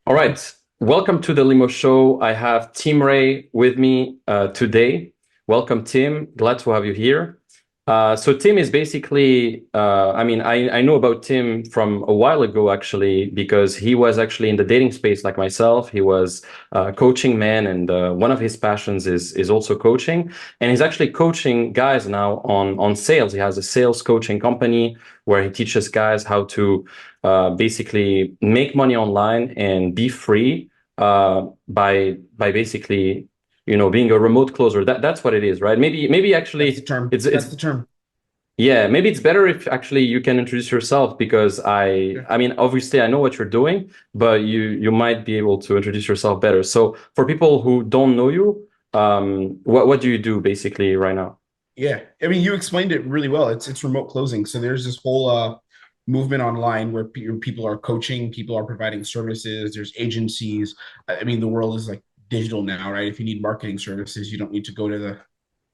All right. Welcome to the Limo Show. I have Tim Ray with me today. Welcome, Tim. Glad to have you here. So Tim is basically, I know about Tim from a while ago, actually, because he was actually in the dating space like myself. He was a coaching man, and one of his passions is also coaching. And he's actually coaching guys now on sales. He has a sales coaching company where he teaches guys how to basically make money online and be free by basically being a remote closer. That's what it is, right? Maybe That's the actually term. it's That's the term. yeah, maybe it's better if actually you can introduce yourself, because I Okay. I mean, obviously I know what you're doing, but you might be able to introduce yourself better. So for people who don't know you, what do you do basically right now? Yeah. I mean, you explained it really well. It's remote closing. So there's this whole movement online where people are coaching, people are providing services. There's agencies. I mean, the world is like digital now, right? If you need marketing services, you don't need to go to the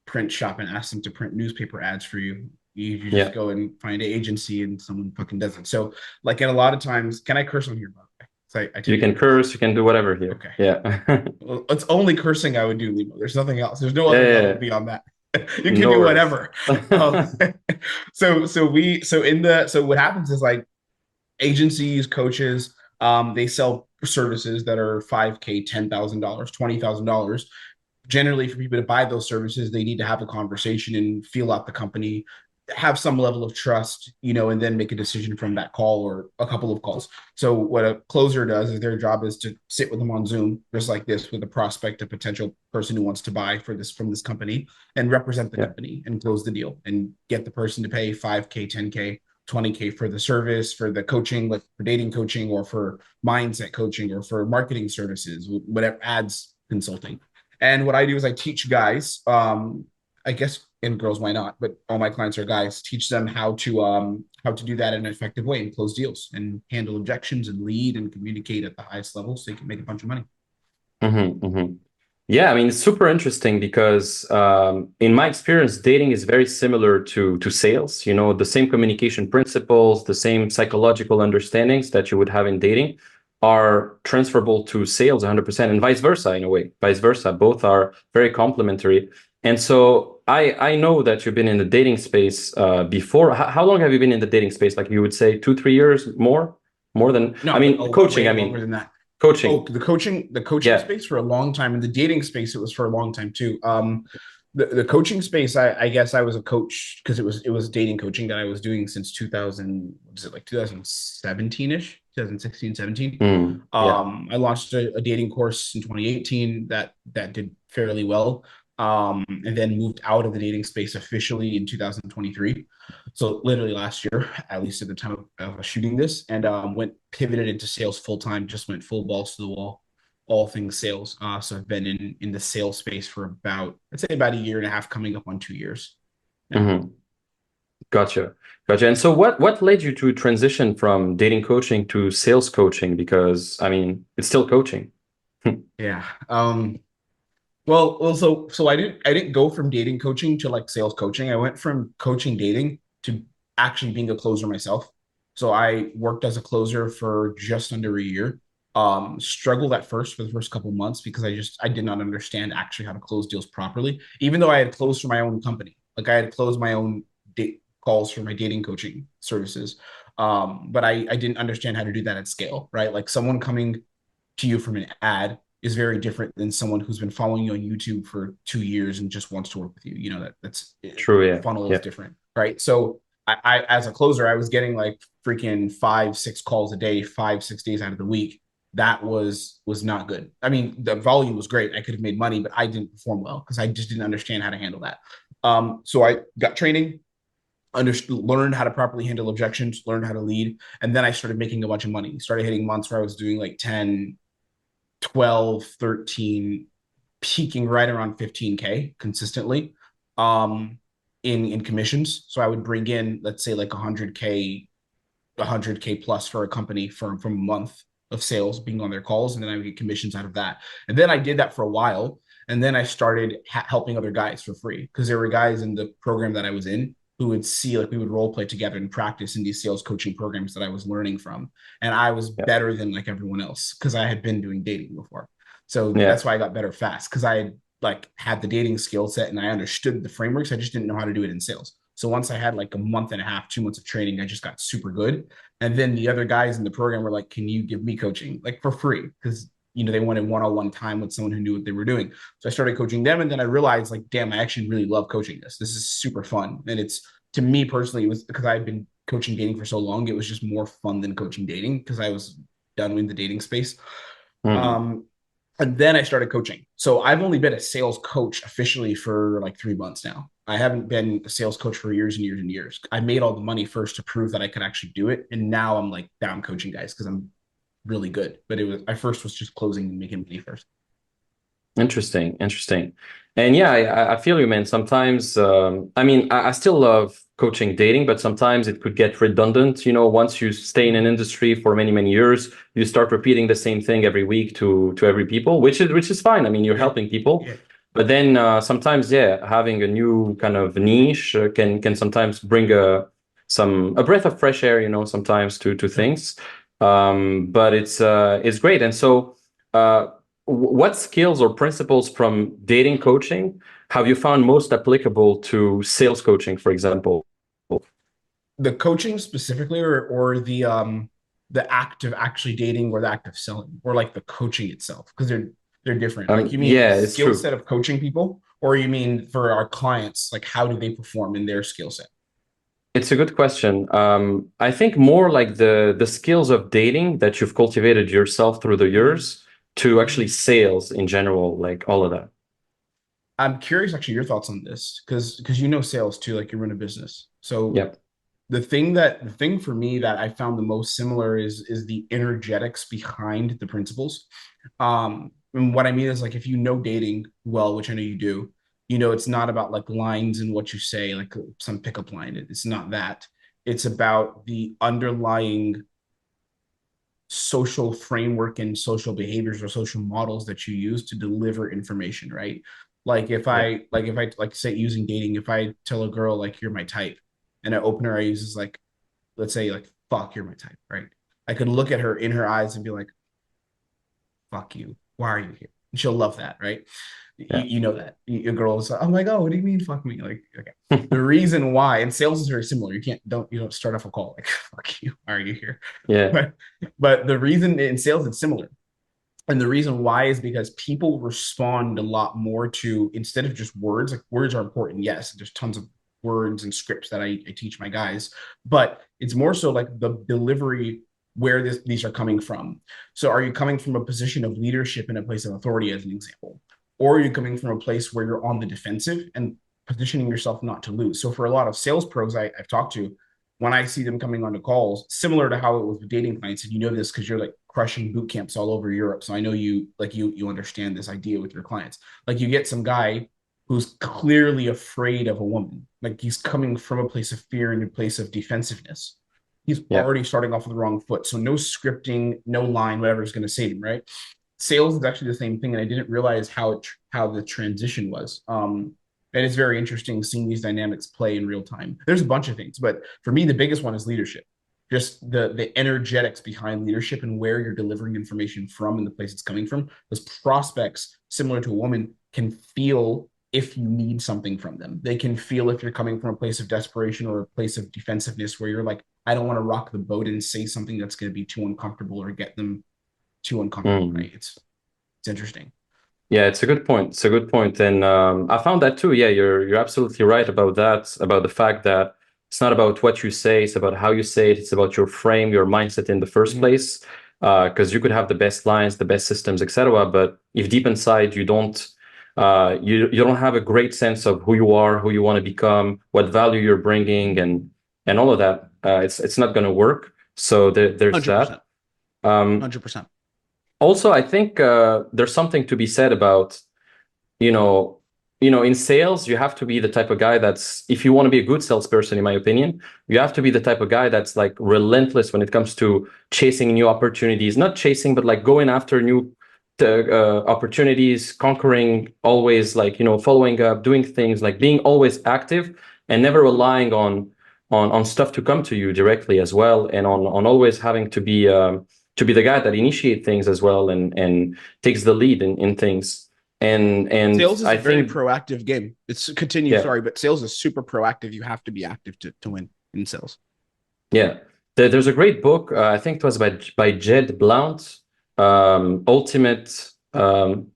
print shop and ask them to print newspaper ads for you. You just Yeah, go and find an agency and someone fucking does it. So, like, in a lot of times, can I curse on here, by the way? So I you take it can you curse. curse, you can do whatever here. Okay. Yeah. Well, it's only cursing I would do, Limo. There's nothing else. There's no Yeah, other yeah, level yeah. beyond that. You can No do worries. whatever. Um, so what happens is like agencies, coaches, they sell services that are 5K, $10,000, $20,000. Generally, for people to buy those services, they need to have a conversation and feel out the company, have some level of trust, and then make a decision from that call or a couple of calls. So what a closer does is their job is to sit with them on Zoom, just like this, with a prospect, a potential person who wants to buy for this from this company, and represent the Yeah. company and close the deal and get the person to pay 5K, 10K, 20K for the service, for the coaching, like for dating coaching or for mindset coaching or for marketing services, whatever, ads consulting. And what I do is I teach guys, I guess, and girls, why not? But all my clients are guys. Teach them how to do that in an effective way and close deals and handle objections and lead and communicate at the highest level so they can make a bunch of money. Yeah, I mean, it's super interesting because in my experience, dating is very similar to sales. You know, the same communication principles, the same psychological understandings that you would have in dating are transferable to sales 100%, and vice versa in a way. Vice versa, both are very complementary. And so I know that you've been in the dating space before. How long have you been in the dating space? Like you would say 2, 3 years more than, I No, like, mean, oh, coaching, way I longer mean, than that. Oh, coaching. the coaching Yeah. space for a long time, and the dating space it was for a long time too. The coaching space, I guess I was a coach because it was dating coaching that I was doing since 2000, what is it, like 2017-ish, 2016, 17. Yeah. I launched a dating course in 2018 that did fairly well. And then moved out of the dating space officially in 2023. So literally last year, at least at the time of shooting this, and went pivoted into sales full time. Just went full balls to the wall, all things sales. So I've been in the sales space for about, I'd say, about a year and a half, coming up on 2 years. Yeah. Hmm. Gotcha. Gotcha. And so what led you to transition from dating coaching to sales coaching? Because I mean, it's still coaching. Yeah. Well, so I didn't go from dating coaching to like sales coaching. I went from coaching dating to actually being a closer myself. So I worked as a closer for just under a year. Struggled at first for the first couple of months because I did not understand actually how to close deals properly, even though I had closed for my own company. Like I had closed my own date calls for my dating coaching services. But I didn't understand how to do that at scale, right? Like someone coming to you from an ad is very different than someone who's been following you on YouTube for 2 years and just wants to work with you. True, The yeah. funnel is Yeah. different, right? So I as a closer, I was getting like freaking 5, 6 calls a day, 5, 6 days out of the week. That was not good. I mean, the volume was great. I could have made money, but I didn't perform well because I just didn't understand how to handle that. So I got training, understood, learned how to properly handle objections, learned how to lead, and then I started making a bunch of money. Started hitting months where I was doing like 10, 12, 13, peaking right around 15K consistently in commissions. So I would bring in, let's say, like 100K plus for a company from a month of sales being on their calls, and then I would get commissions out of that. And then I did that for a while, and then I started helping other guys for free because there were guys in the program that I was in who would see, like, we would role play together and practice in these sales coaching programs that I was learning from. And I was Yeah. better than like everyone else because I had been doing dating before. So Yeah. that's why I got better fast, because I had the dating skill set and I understood the frameworks. I just didn't know how to do it in sales. So once I had like a month and a half, 2 months of training, I just got super good. And then the other guys in the program were like, can you give me coaching like for free? Because they wanted one-on-one time with someone who knew what they were doing. So I started coaching them. And then I realized, like, damn, I actually really love coaching this. This is super fun. And it's, to me personally, it was because I had been coaching dating for so long. It was just more fun than coaching dating because I was done with the dating space. Mm. And then I started coaching. So I've only been a sales coach officially for like 3 months now. I haven't been a sales coach for years and years and years. I made all the money first to prove that I could actually do it. And now I'm like, now I'm coaching guys because I'm really good. But I first was just closing and making money first. Interesting, interesting. And yeah, I feel you, man. Sometimes, I mean, I still love coaching dating, but sometimes it could get redundant. Once you stay in an industry for many, many years, you start repeating the same thing every week to every people, which is fine. I mean, you're helping people. Yeah. But then sometimes, yeah, having a new kind of niche can sometimes bring a breath of fresh air, sometimes to things. But it's great. And so, what skills or principles from dating coaching have you found most applicable to sales coaching, for example? The coaching specifically, or the act of actually dating, or the act of selling, or like the coaching itself, because they're different. Like, you mean Yeah, it's skill true. set of coaching people, or you mean for our clients, like how do they perform in their skill set? It's a good question. I think more like the skills of dating that you've cultivated yourself through the years to actually sales in general, like all of that. I'm curious actually your thoughts on this, because sales too, like you run a business. So Yeah. the thing for me that I found the most similar is the energetics behind the principles. And what I mean is, like, if you know dating well, which I know you do, it's not about like lines and what you say, like some pickup line. It's not that. It's about the underlying social framework and social behaviors or social models that you use to deliver information, right? Like Yeah. if I like say using dating, if I tell a girl like you're my type, and an opener I use is like, let's say like, fuck, you're my type, right? I could look at her in her eyes and be like, fuck you. Why are you here? And she'll love that, right? Yeah. You know that. Your girl is like, oh my God, what do you mean fuck me? Like, okay. The reason why, and sales is very similar. You don't start off a call like, fuck you, why are you here? Yeah. But the reason in sales it's similar. And the reason why is because people respond a lot more to, instead of just words, like words are important. Yes, there's tons of words and scripts that I teach my guys, but it's more so like the delivery, where these are coming from. So are you coming from a position of leadership in a place of authority, as an example? Or are you coming from a place where you're on the defensive and positioning yourself not to lose? So for a lot of sales pros I've talked to, when I see them coming onto calls, similar to how it was with dating clients, and you know this because you're like crushing boot camps all over Europe. So I know you understand this idea with your clients. Like, you get some guy who's clearly afraid of a woman. Like, he's coming from a place of fear and a place of defensiveness. He's Yeah. already starting off with the wrong foot. So no scripting, no line, whatever is going to save him, right? Sales is actually the same thing, and I didn't realize how the transition was. And it's very interesting seeing these dynamics play in real time. There's a bunch of things, but for me, the biggest one is leadership. Just the energetics behind leadership and where you're delivering information from and the place it's coming from. Those prospects, similar to a woman, can feel if you need something from them. They can feel if you're coming from a place of desperation or a place of defensiveness where you're like, I don't want to rock the boat and say something that's going to be too uncomfortable or get them too uncomfortable, Mm. right? It's interesting. Yeah, it's a good point. It's a good point. And I found that too. Yeah, you're absolutely right about that, about the fact that it's not about what you say, it's about how you say it, it's about your frame, your mindset in the first Mhm. place. Because you could have the best lines, the best systems, etc. But if deep inside you don't have a great sense of who you are, who you want to become, what value you're bringing, and all of that, it's not going to work. So there's that. 100%. Um, 100%. Also, I think there's something to be said about, you know, in sales, you have to be the type of guy that's, if you want to be a good salesperson, in my opinion, you have to be the type of guy that's like relentless when it comes to chasing new opportunities, not chasing, but like going after new opportunities, conquering always, like, following up, doing things, like being always active, and never relying on stuff to come to you directly as well, and on always having to be the guy that initiate things as well, and takes the lead in things. And Sales is I a very think, proactive game. It's continue, yeah, sorry, but sales is super proactive. You have to be active to win in sales. yeah. There's a great book. I think it was by Jed Blount, Ultimate.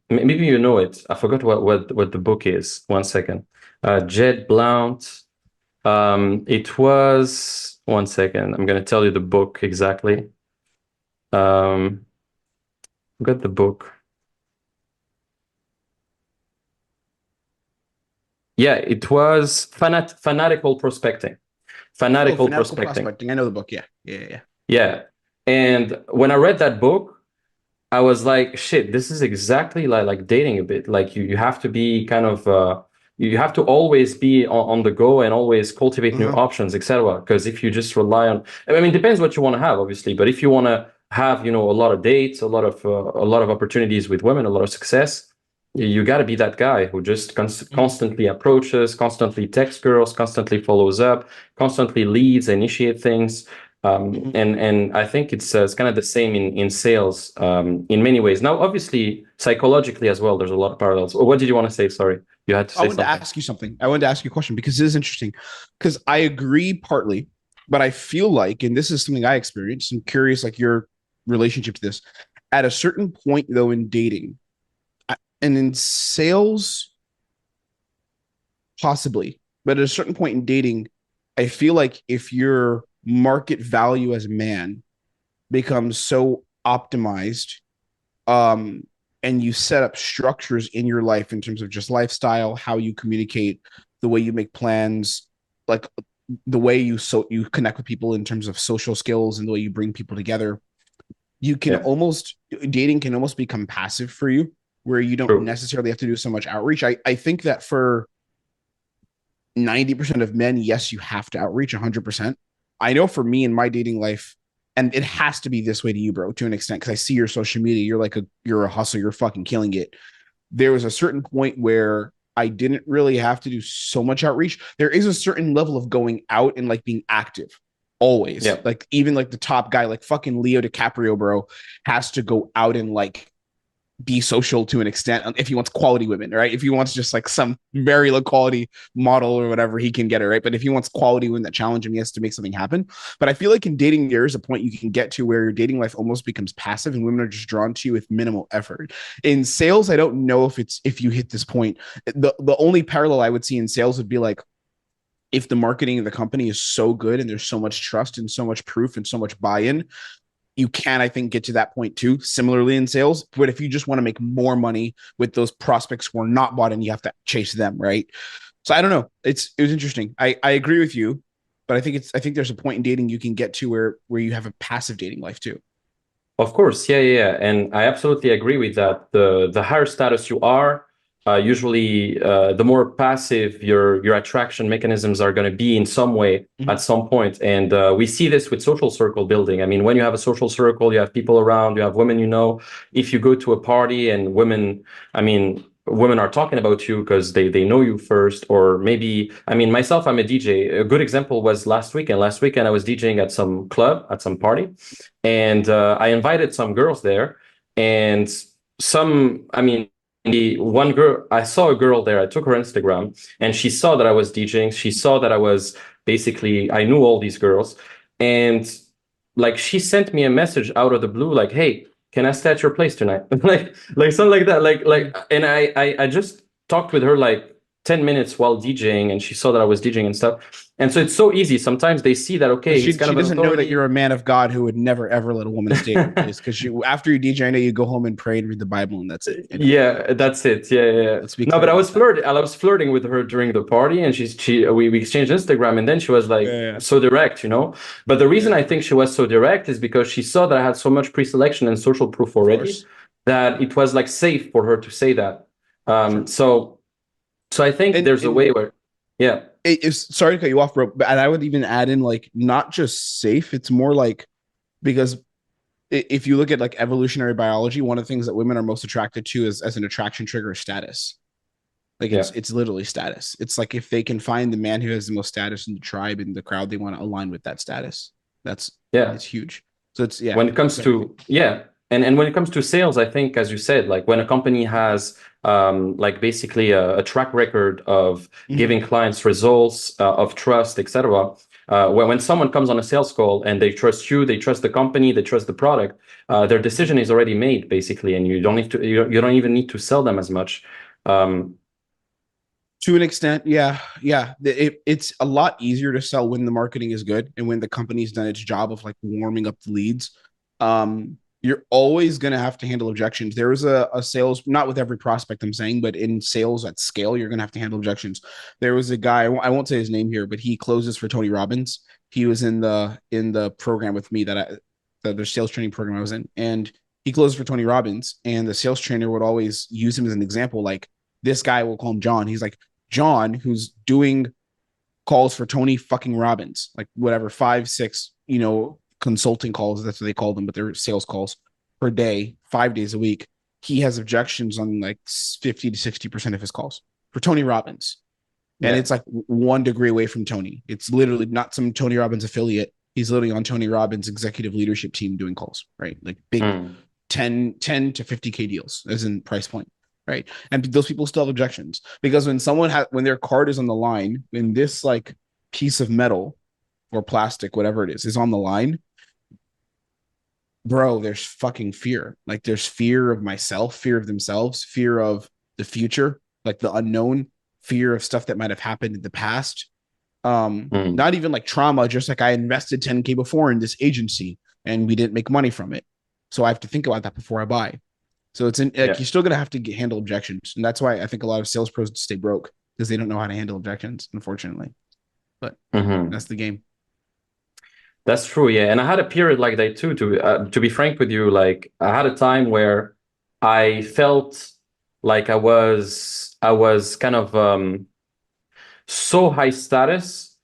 Maybe you know it. I forgot what the book is. One second. Jed Blount. It was one second. I'm gonna tell you the book exactly. Got the book. Yeah, it was Fanatical Prospecting. Oh, Fanatical fanatical Prospecting. prospecting. I know the book. Yeah, yeah, yeah. Yeah. And when I read that book, I was like, shit, this is exactly like dating a bit. Like you have to be kind of you have to always be on the go and always cultivate new Uh-huh. options, etc. Because if you just rely on, I mean, it depends what you want to have, obviously. But if you want to have, a lot of dates, a lot of opportunities with women, a lot of success, you got to be that guy who just Mhm. constantly approaches, constantly texts girls, constantly follows up, constantly leads, initiate things. Mhm. And I think it's kind of the same in sales in many ways. Now, obviously, psychologically as well, there's a lot of parallels. Or what did you want to say? Sorry, you had to I say wanted to something. ask you something. I wanted to ask you a question because it is interesting. Because I agree partly, but I feel like, and this is something I experienced, I'm curious, like your relationship to this. At a certain point, though, in dating and in sales, possibly, but at a certain point in dating, I feel like if your market value as a man becomes so optimized, um, and you set up structures in your life in terms of just lifestyle, how you communicate, the way you make plans, like the way you connect with people in terms of social skills and the way you bring people together, you can Yeah, almost dating can almost become passive for you, where you don't true. necessarily have to do so much outreach. I think that for 90% of men, yes, you have to outreach 100%. I know for me in my dating life, and it has to be this way to you, bro, to an extent, because I see your social media, you're a hustler, you're fucking killing it. There was a certain point where I didn't really have to do so much outreach. There is a certain level of going out and like being active always. Yeah. Like even like the top guy, like fucking Leo DiCaprio, bro, has to go out and like be social to an extent if he wants quality women, right? If he wants just like some very low quality model or whatever, he can get it, right? But if he wants quality women that challenge him, he has to make something happen. But I feel like in dating, there is a point you can get to where your dating life almost becomes passive and women are just drawn to you with minimal effort. In sales, I don't know if you hit this point. The only parallel I would see in sales would be like if the marketing of the company is so good and there's so much trust and so much proof and so much buy-in, you can, I think, get to that point too. Similarly in sales, but if you just want to make more money with those prospects who are not bought in, you have to chase them, right? So I don't know. It was interesting. I agree with you, but I think there's a point in dating you can get to where you have a passive dating life too. Of course, yeah, yeah, yeah. And I absolutely agree with that. The higher status you are, usually the more passive your attraction mechanisms are going to be in some way Mm-hmm. at some point. And we see this with social circle building. I mean, when you have a social circle, you have people around, you have women, if you go to a party and women, I mean, women are talking about you because they know you first, or maybe, I mean, myself, I'm a DJ. A good example was last weekend. Last weekend, I was DJing at some club, at some party, and I invited some girls there, and I mean, the one girl, I saw a girl there. I took her Instagram, and she saw that I was DJing. She saw that I was basically, I knew all these girls, and like she sent me a message out of the blue, like, "Hey, can I stay at your place tonight?" like something like that. And I just talked with her like 10 minutes while DJing, and she saw that I was DJing and stuff. And so it's so easy. Sometimes they see that, But okay, he's kind she of an doesn't know that you're authority. a man of God who would never ever let a woman stay at your place because you after you DJ, I know you go home and pray and read the Bible and that's it. You know, Yeah, that's it. Yeah, yeah, yeah. let's be No, clear but about that. I was flirting with her during the party, and we exchanged Instagram, and then she was like Yeah, so direct. But the reason yeah, I think she was so direct is because she saw that I had so much pre-selection and social proof of already course, that it was like safe for her to say that. sure. So I think there's a And way where, yeah, it's sorry to cut you off, bro, but and I would even add in like not just safe. It's more like because if you look at like evolutionary biology, one of the things that women are most attracted to is as an attraction trigger is status. Like Yeah. it's literally status. It's like if they can find the man who has the most status in the tribe in the crowd, they want to align with that status. That's Yeah. it's huge. So it's yeah, When it comes it's everything. to, yeah, and when it comes to sales, I think, as you said, like when a company has like basically a track record of Mhm. giving clients results, of trust, etc. When someone comes on a sales call and they trust you, they trust the company, they trust the product, their Mhm. decision is already made basically, and you don't need to, you don't even need to sell them as much. um To an extent, yeah, yeah. It's a lot easier to sell when the marketing is good and when the company's done its job of like warming up the leads. You're always going to have to handle objections. There was a sales, not with every prospect I'm saying, but in sales at scale, you're going to have to handle objections. There was a guy, I won't say his name here, but he closes for Tony Robbins. He was in the program with me the sales training program I was in, and he closed for Tony Robbins. And the sales trainer would always use him as an example, like this guy, will call him John. He's like, John, who's doing calls for Tony fucking Robbins, like whatever, 5, 6, consulting calls. That's what they call them, but they're sales calls per day, 5 days a week. He has objections on like 50 to 60% of his calls for Tony Robbins. And yeah. it's like 1 degree away from Tony. It's literally not some Tony Robbins affiliate. He's literally on Tony Robbins' executive leadership team doing calls, right? Like big Mm. 10 to 50K deals as in price point, right? And those people still have objections because when their card is on the line, when this like piece of metal or plastic, whatever it is on the line, bro, there's fucking fear. Like there's fear of myself, fear of themselves, fear of the future, like the unknown, fear of stuff that might have happened in the past. Mm. Not even like trauma, just like I invested 10K before in this agency and we didn't make money from it. So I have to think about that before I buy. So it's like Yeah. you're still gonna have to handle objections, and that's why I think a lot of sales pros stay broke because they don't know how to handle objections, unfortunately. But Hmm. that's the game. That's true, yeah. And I had a period like that too. To be frank with you, like I had a time where I felt like I was kind of so high status.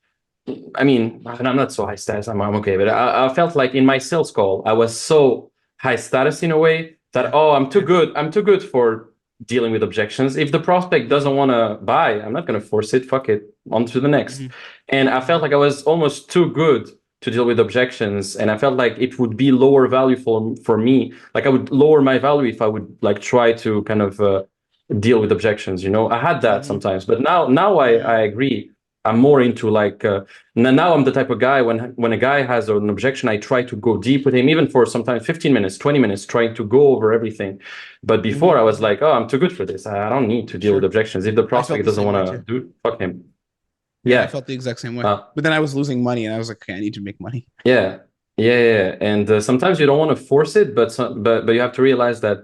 I mean, I'm not so high status. I'm okay, but I felt like in my sales call, I was so high status in a way that, Yeah, oh, I'm too yeah. good. I'm too good for dealing with objections. If the prospect doesn't want to buy, I'm not going to force it. Fuck it. On to the next. Mm-hmm. And I felt like I was almost too good to deal with objections, and I felt like it would be lower value for me. Like I would lower my value if I would like try to kind of deal with objections. I had that Mm-hmm. sometimes, but now I Yeah, I agree. I'm more into like now I'm the type of guy when a guy has an objection, I try to go deep with him, even for sometimes 15 minutes, 20 minutes, trying to go over everything. But before mm-hmm. I was like, oh, I'm too good for this. I don't need to deal with Sure. objections. If the I felt prospect the doesn't same want way to too. do it, fuck him. Yeah, I Yeah. felt the exact same way. Uh, But then I was losing money, and I was like, okay, I need to make money. yeah. Yeah. And sometimes you don't want to force it, but you have to realize that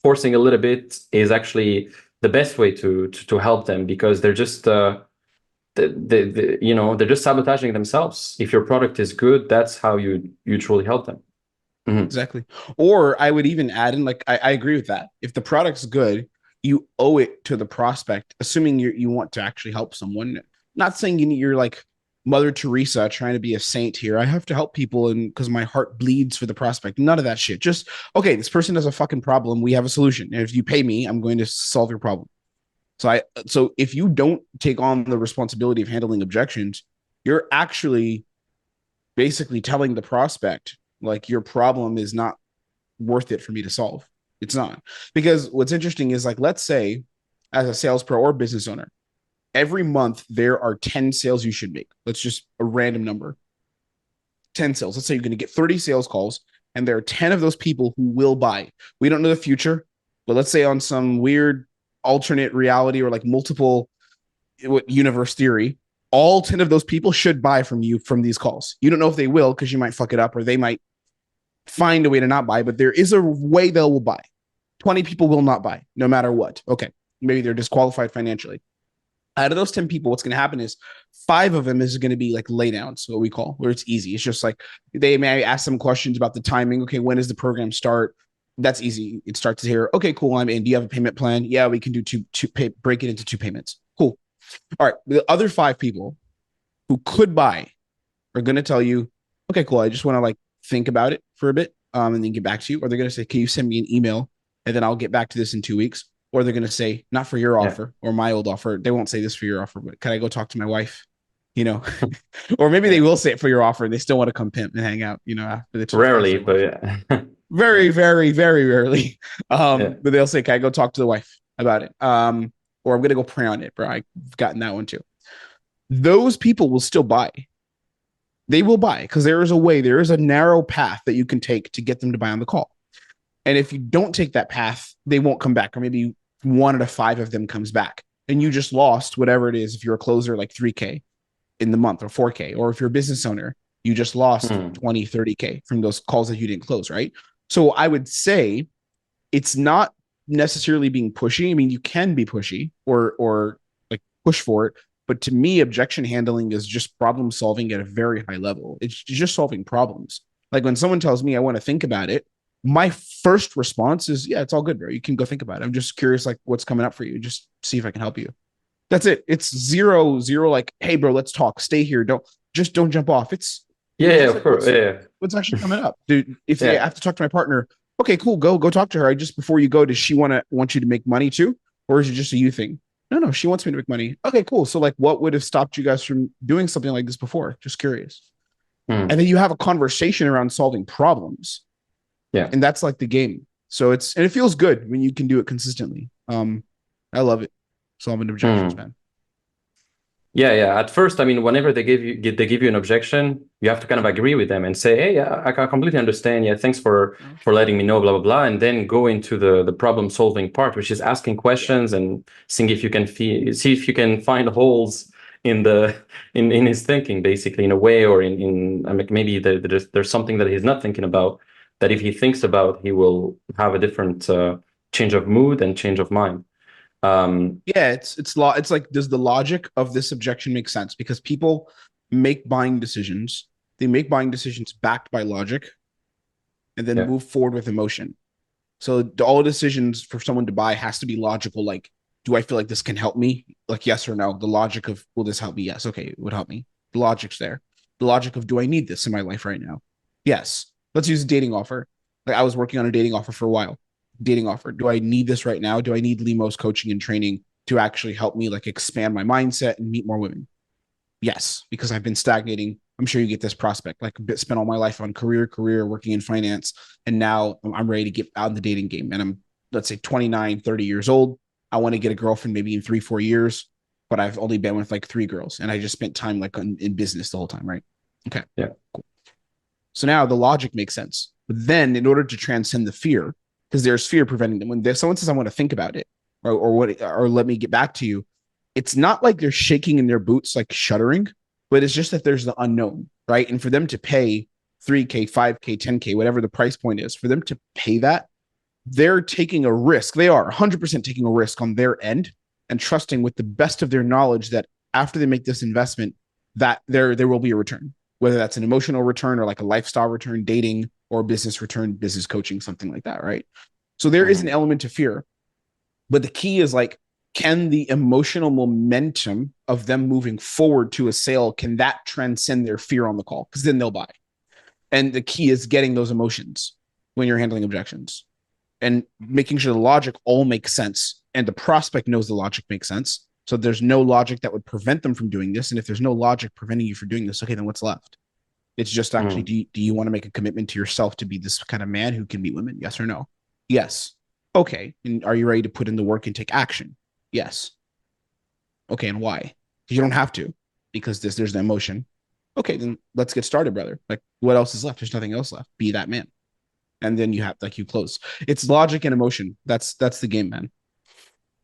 forcing a little bit is actually the best way to help them, because they're just they're just sabotaging themselves. If your product is good, that's how you truly help them. Mhm. Exactly. Or I would even add in, like, I agree with that. If the product's good, you owe it to the prospect, assuming you want to actually help someone. Not saying you're like Mother Teresa trying to be a saint here. I have to help people and because my heart bleeds for the prospect. None of that shit. Just, okay, this person has a fucking problem. We have a solution. And if you pay me, I'm going to solve your problem. So if you don't take on the responsibility of handling objections, you're actually basically telling the prospect like your problem is not worth it for me to solve. It's not. Because what's interesting is, like, let's say as a sales pro or business owner, every month there are 10 sales you should make. Let's just a random number. 10 sales. Let's say you're going to get 30 sales calls and there are 10 of those people who will buy. We don't know the future, but let's say on some weird alternate reality or like multiple universe theory, all 10 of those people should buy from you from these calls. You don't know if they will because you might fuck it up or they might find a way to not buy, but there is a way they will buy. 20 people will not buy no matter what. Okay. Maybe they're disqualified financially. Out of those 10 people, what's going to happen is 5 of them is going to be like laydowns, what we call, where it's easy. It's just like they may ask some questions about the timing. Okay, when does the program start? That's easy. It starts here. Okay, cool. I'm in. Do you have a payment plan? Yeah, we can do break it into 2 payments. Cool. All right. The other 5 people who could buy are going to tell you, okay, cool. I just want to like think about it for a bit and then get back to you. Or they're going to say, can you send me an email and then I'll get back to this in 2 weeks. or they're going to say, not for your Yeah. offer or my old offer. They won't say this for your offer, but can I go talk to my wife? You know, or maybe they Yeah. will say it for your offer and they still want to come pimp and hang out, after they talk to Rarely, their wife. but yeah. Very, very, very rarely. Yeah. But they'll say, can I go talk to the wife about it? Or I'm going to go pray on it, bro. I've gotten that one too. Those people will still buy. They will buy because there is a way, there is a narrow path that you can take to get them to buy on the call. And if you don't take that path, they won't come back, or maybe 1 out of 5 of them comes back. And you just lost whatever it is. If you're a closer, like 3K in the month or 4K, or if you're a business owner, you just lost Hmm. 20, 30K from those calls that you didn't close, right? So I would say it's not necessarily being pushy. I mean, you can be pushy or like push for it, but to me, objection handling is just problem solving at a very high level. It's just solving problems. Like when someone tells me I want to think about it, my first response is, yeah, it's all good, bro. You can go think about it. I'm just curious, like what's coming up for you. Just see if I can help you. That's it. It's zero, zero, like, hey, bro, let's talk. Stay here. Don't jump off. Yeah, It's yeah, just of like, course. Yeah, what's actually coming up, dude? If I yeah. have to talk to my partner, okay, cool, go talk to her. I just before you go, does she want you to make money too, or is it just a you thing? No, she wants me to make money. Okay, cool. So like, what would have stopped you guys from doing something like this before? Just curious. Hmm. And then you have a conversation around solving problems, Yeah. and that's like the game. So it feels good when you can do it consistently. I love it. Solving objections, Hmm. man. Yeah, yeah. At first, I mean, whenever they give you an objection, you have to kind of agree with them and say, "Hey, yeah, I completely understand. Yeah, thanks for letting me know, blah blah blah," and then go into the problem solving part, which is asking Yeah. questions and seeing if you can see if you can find holes in the in his thinking, basically, in a way, or I mean, maybe there's something that he's not thinking about that if he thinks about, he will have a different change of mood and change of mind. Yeah, it's like, does the logic of this objection make sense? Because people make buying decisions. They make buying decisions backed by logic and then yeah. move forward with emotion. So all decisions for someone to buy has to be logical. Like, do I feel like this can help me? Like, yes or no. The logic of, will this help me? Yes. Okay, it would help me. The logic's there. The logic of, do I need this in my life right now? Yes. Let's use a dating offer. Like I was working on a dating offer for a while. Dating offer. Do I need this right now? Do I need Limo's coaching and training to actually help me like expand my mindset and meet more women? Yes, because I've been stagnating. I'm sure you get this prospect. Like spent all my life on career, working in finance, and now I'm ready to get out in the dating game. And I'm, let's say, 29, 30 years old. I want to get a girlfriend maybe in 3, 4 years, but I've only been with like 3 girls, and I just spent time like in business the whole time, right? Okay, Yeah. cool. So now the logic makes sense. But then, in order to transcend the fear, because there's fear preventing them, when someone says, "I want to think about it," or let me get back to you, it's not like they're shaking in their boots, like shuddering, but it's just that there's the unknown, right? And for them to pay 3K, 5K, 10K, whatever the price point is, for them to pay that, they're taking a risk. They are 100% taking a risk on their end and trusting with the best of their knowledge that after they make this investment, that there will be a return, whether that's an emotional return or like a lifestyle return, dating or business return, business coaching, something like that, right? So there is an Mhm. element of fear, but the key is like, can the emotional momentum of them moving forward to a sale, can that transcend their fear on the call? Because then they'll buy. And the key is getting those emotions when you're handling objections and making sure the logic all makes sense and the prospect knows the logic makes sense. So there's no logic that would prevent them from doing this. And if there's no logic preventing you from doing this, okay, then what's left? It's just actually, Mhm. do you want to make a commitment to yourself to be this kind of man who can meet women? Yes or no? Yes. Okay. And are you ready to put in the work and take action? Yes. Okay. And why? Because you don't have to, because there's the emotion. Okay, then let's get started, brother. Like, what else is left? There's nothing else left. Be that man. And then you have like you close. It's logic and emotion. That's the game, man.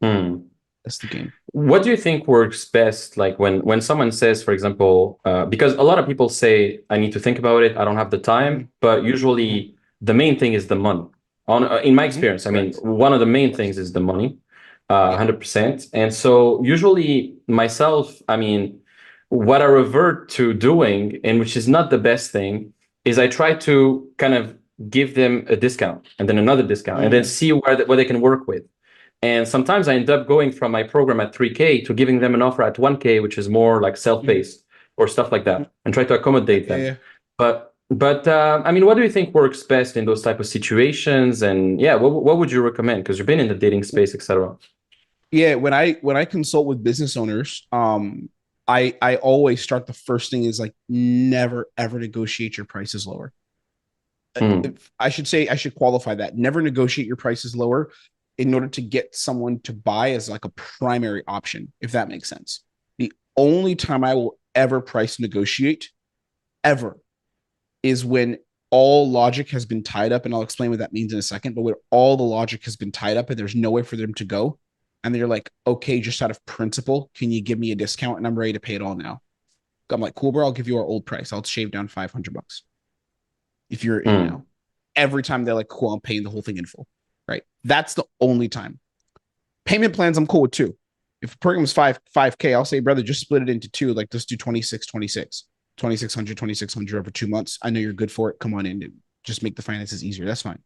Hmm. That's the game. What do you think works best? Like when someone says, for example, because a lot of people say, "I need to think about it. I don't have the Mm-hmm. time." But Mm-hmm. usually, the main thing is the money. In my Mm-hmm. experience, I mean, Correct. one of the main Yes. things is the money, Yeah. 100%. And so usually myself, I mean, what I revert to doing, and which is not the best thing, is I try to kind of give them a discount and then another discount and then Mm. see what they can work with. And sometimes I end up going from my program at 3K to giving them an offer at 1K, which is more like Mm-hmm. self-paced or stuff like Mm-hmm. that, and try to accommodate Yeah. them. Yeah. But But I mean, what do you think works best in those type of situations? And yeah, what would you recommend? Because you've been in the dating space, etc. Yeah, when I consult with business owners, I always start the first thing is like never ever negotiate your prices lower. Mm, If I should say I should qualify that. Never negotiate your prices lower in order to get someone to buy as like a primary option, if that makes sense. The only time I will ever price negotiate ever is when all logic has been tied up, and I'll explain what that means in a second, but when all the logic has been tied up and there's nowhere for them to go, and they're like, okay, just out of principle, can you give me a discount? And I'm ready to pay it all now. I'm like, cool, bro, I'll give you our old price. I'll shave down $500 if you're in mm, now. Every time they're like, cool, I'm paying the whole thing in full. Right. That's the only time. Payment plans, I'm cool with too. If a program is 5K, I'll say, brother, just split it into two. Like, let's do 2600 over 2 months. I know you're good for it. Come on in and just make the finances easier. That's fine.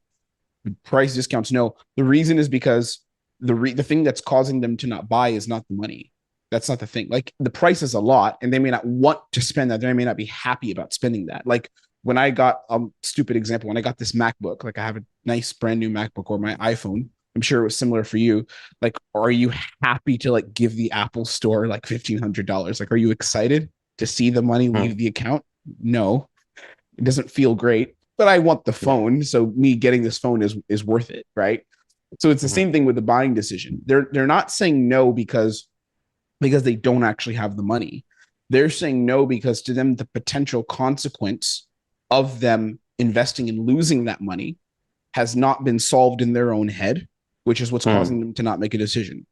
Price discounts, no. The reason is because the thing that's causing them to not buy is not the money. That's not the thing. Like, the price is a lot, and they may not want to spend that. They may not be happy about spending that. Like, when I got stupid example, when I got this MacBook, like I have a nice brand new MacBook or my iPhone. I'm sure it was similar for you. Like, are you happy to like give the Apple store like $1,500? Like, are you excited to see the money leave mm. the account? No, it doesn't feel great, but I want the Yeah. phone. So me getting this phone is worth it, right? So it's the Mhm. same thing with the buying decision. They're not saying no because they don't actually have the money. They're saying no because to them the potential consequence of them investing and losing that money has not been solved in their own head, which is what's causing Mm, them to not make a decision.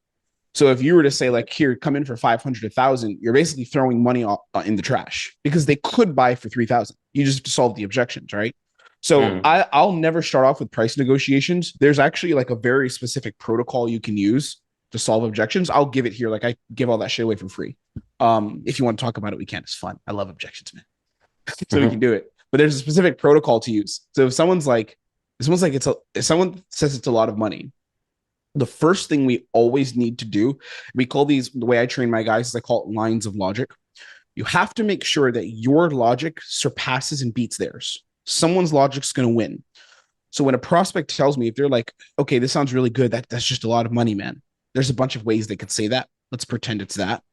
So if you were to say like, here, come in for 500, 1,000, you're basically throwing money in the trash because they could buy for 3,000. You just have to solve the objections, right? So mm, I'll never start off with price negotiations. There's actually like a very specific protocol you can use to solve objections. I'll give it here. Like, I give all that shit away for free. If you want to talk about it, we can. It's fun. I love objections, man. So we can mhm, do it. But there's a specific protocol to use. So if someone says it's a lot of money, the first thing we always need to do, we call these, the way I train my guys is I call it lines of logic. You have to make sure that your logic surpasses and beats theirs. Someone's logic's going to win. So when a prospect tells me, if they're like, okay, this sounds really good, that's just a lot of money, man. There's a bunch of ways they could say that. Let's pretend it's that.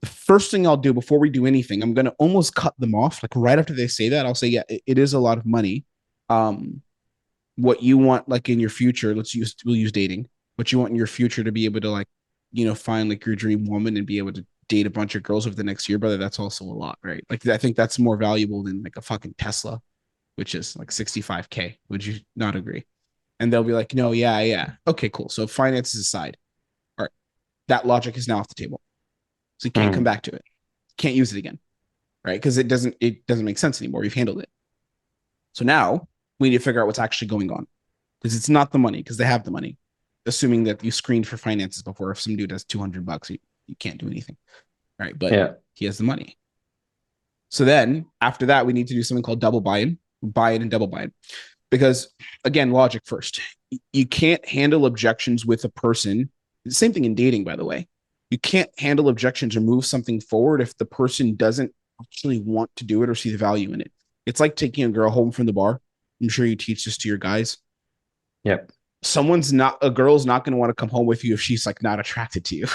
The first thing I'll do before we do anything, I'm going to almost cut them off. Like, right after they say that, I'll say, yeah, it is a lot of money. Um, what you want, like, in your future, we'll use dating. What you want in your future to be able to, like, find like your dream woman and be able to date a bunch of girls over the next year, brother. That's also a lot, right? Like, I think that's more valuable than like a fucking Tesla, which is like 65K. Would you not agree? And they'll be like, no, yeah, yeah. Okay, cool. So finances aside, all right, that logic is now off the table. So you can't come mm, back to it. Can't use it again, right? Because it doesn't make sense anymore. You've handled it. So now we need to figure out what's actually going on, because it's not the money, because they have the money. Assuming that you screened for finances before, if some dude has $200, you can't do anything, right? But yeah. he has the money. So then after that, we need to do something called double buy-in and double buy-in. Because again, logic first. You can't handle objections with a person. Same thing in dating, by the way. You can't handle objections or move something forward if the person doesn't actually want to do it or see the value in it. It's like taking a girl home from the bar. I'm sure you teach this to your guys. Yeah. A girl's not going to want to come home with you if she's like not attracted to you.